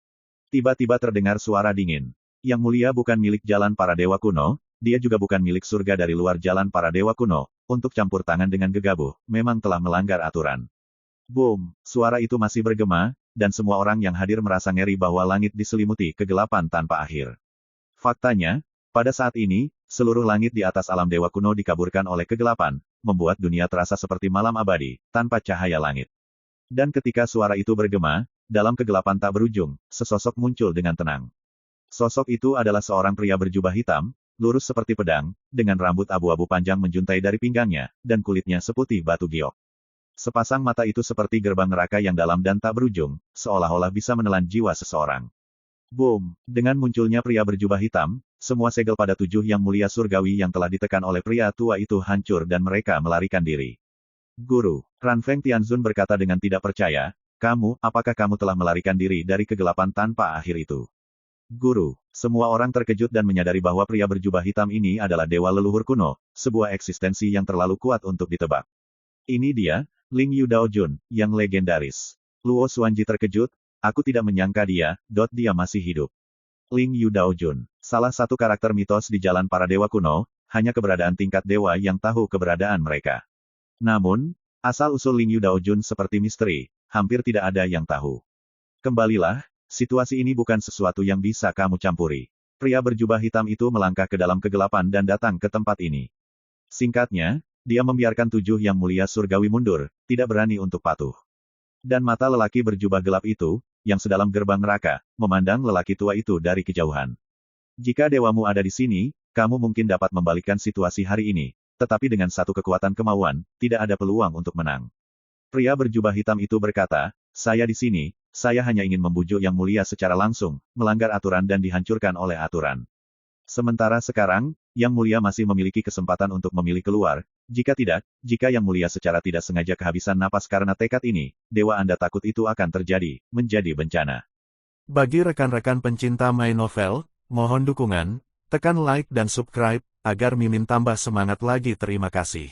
S1: Tiba-tiba terdengar suara dingin. Yang mulia bukan milik jalan para dewa kuno, dia juga bukan milik surga dari luar jalan para dewa kuno, untuk campur tangan dengan gegabah, memang telah melanggar aturan. Boom, suara itu masih bergema, dan semua orang yang hadir merasa ngeri bahwa langit diselimuti kegelapan tanpa akhir. Faktanya, pada saat ini, seluruh langit di atas alam dewa kuno dikaburkan oleh kegelapan, membuat dunia terasa seperti malam abadi, tanpa cahaya langit. Dan ketika suara itu bergema, dalam kegelapan tak berujung, sesosok muncul dengan tenang. Sosok itu adalah seorang pria berjubah hitam, lurus seperti pedang, dengan rambut abu-abu panjang menjuntai dari pinggangnya, dan kulitnya seputih batu giok. Sepasang mata itu seperti gerbang neraka yang dalam dan tak berujung, seolah-olah bisa menelan jiwa seseorang. Boom! Dengan munculnya pria berjubah hitam, semua segel pada tujuh yang mulia surgawi yang telah ditekan oleh pria tua itu hancur dan mereka melarikan diri. "Guru," Ranfeng Tianzun berkata dengan tidak percaya, apakah kamu telah melarikan diri dari kegelapan tanpa akhir itu?" "Guru," semua orang terkejut dan menyadari bahwa pria berjubah hitam ini adalah dewa leluhur kuno, sebuah eksistensi yang terlalu kuat untuk ditebak. "Ini dia, Ling Yu Daojun, yang legendaris." Luo Xuanji terkejut, "Aku tidak menyangka dia masih hidup." Ling Yu Daojun, salah satu karakter mitos di jalan para dewa kuno, hanya keberadaan tingkat dewa yang tahu keberadaan mereka. Namun, asal-usul Ling Yu Daojun seperti misteri, hampir tidak ada yang tahu. "Kembalilah, situasi ini bukan sesuatu yang bisa kamu campuri." Pria berjubah hitam itu melangkah ke dalam kegelapan dan datang ke tempat ini. Singkatnya, dia membiarkan tujuh yang mulia surgawi mundur, tidak berani untuk patuh. Dan mata lelaki berjubah gelap itu, yang sedalam gerbang neraka, memandang lelaki tua itu dari kejauhan. "Jika dewamu ada di sini, kamu mungkin dapat membalikkan situasi hari ini, tetapi dengan satu kekuatan kemauan, tidak ada peluang untuk menang." Pria berjubah hitam itu berkata, "Saya di sini, saya hanya ingin membujuk yang mulia secara langsung, melanggar aturan dan dihancurkan oleh aturan. Sementara sekarang, yang mulia masih memiliki kesempatan untuk memilih keluar. Jika tidak, jika yang mulia secara tidak sengaja kehabisan napas karena tekad ini, dewa Anda takut itu akan terjadi, menjadi bencana." Bagi rekan-rekan pencinta My Novel, mohon dukungan, tekan like dan subscribe, agar Mimin tambah semangat lagi. Terima kasih.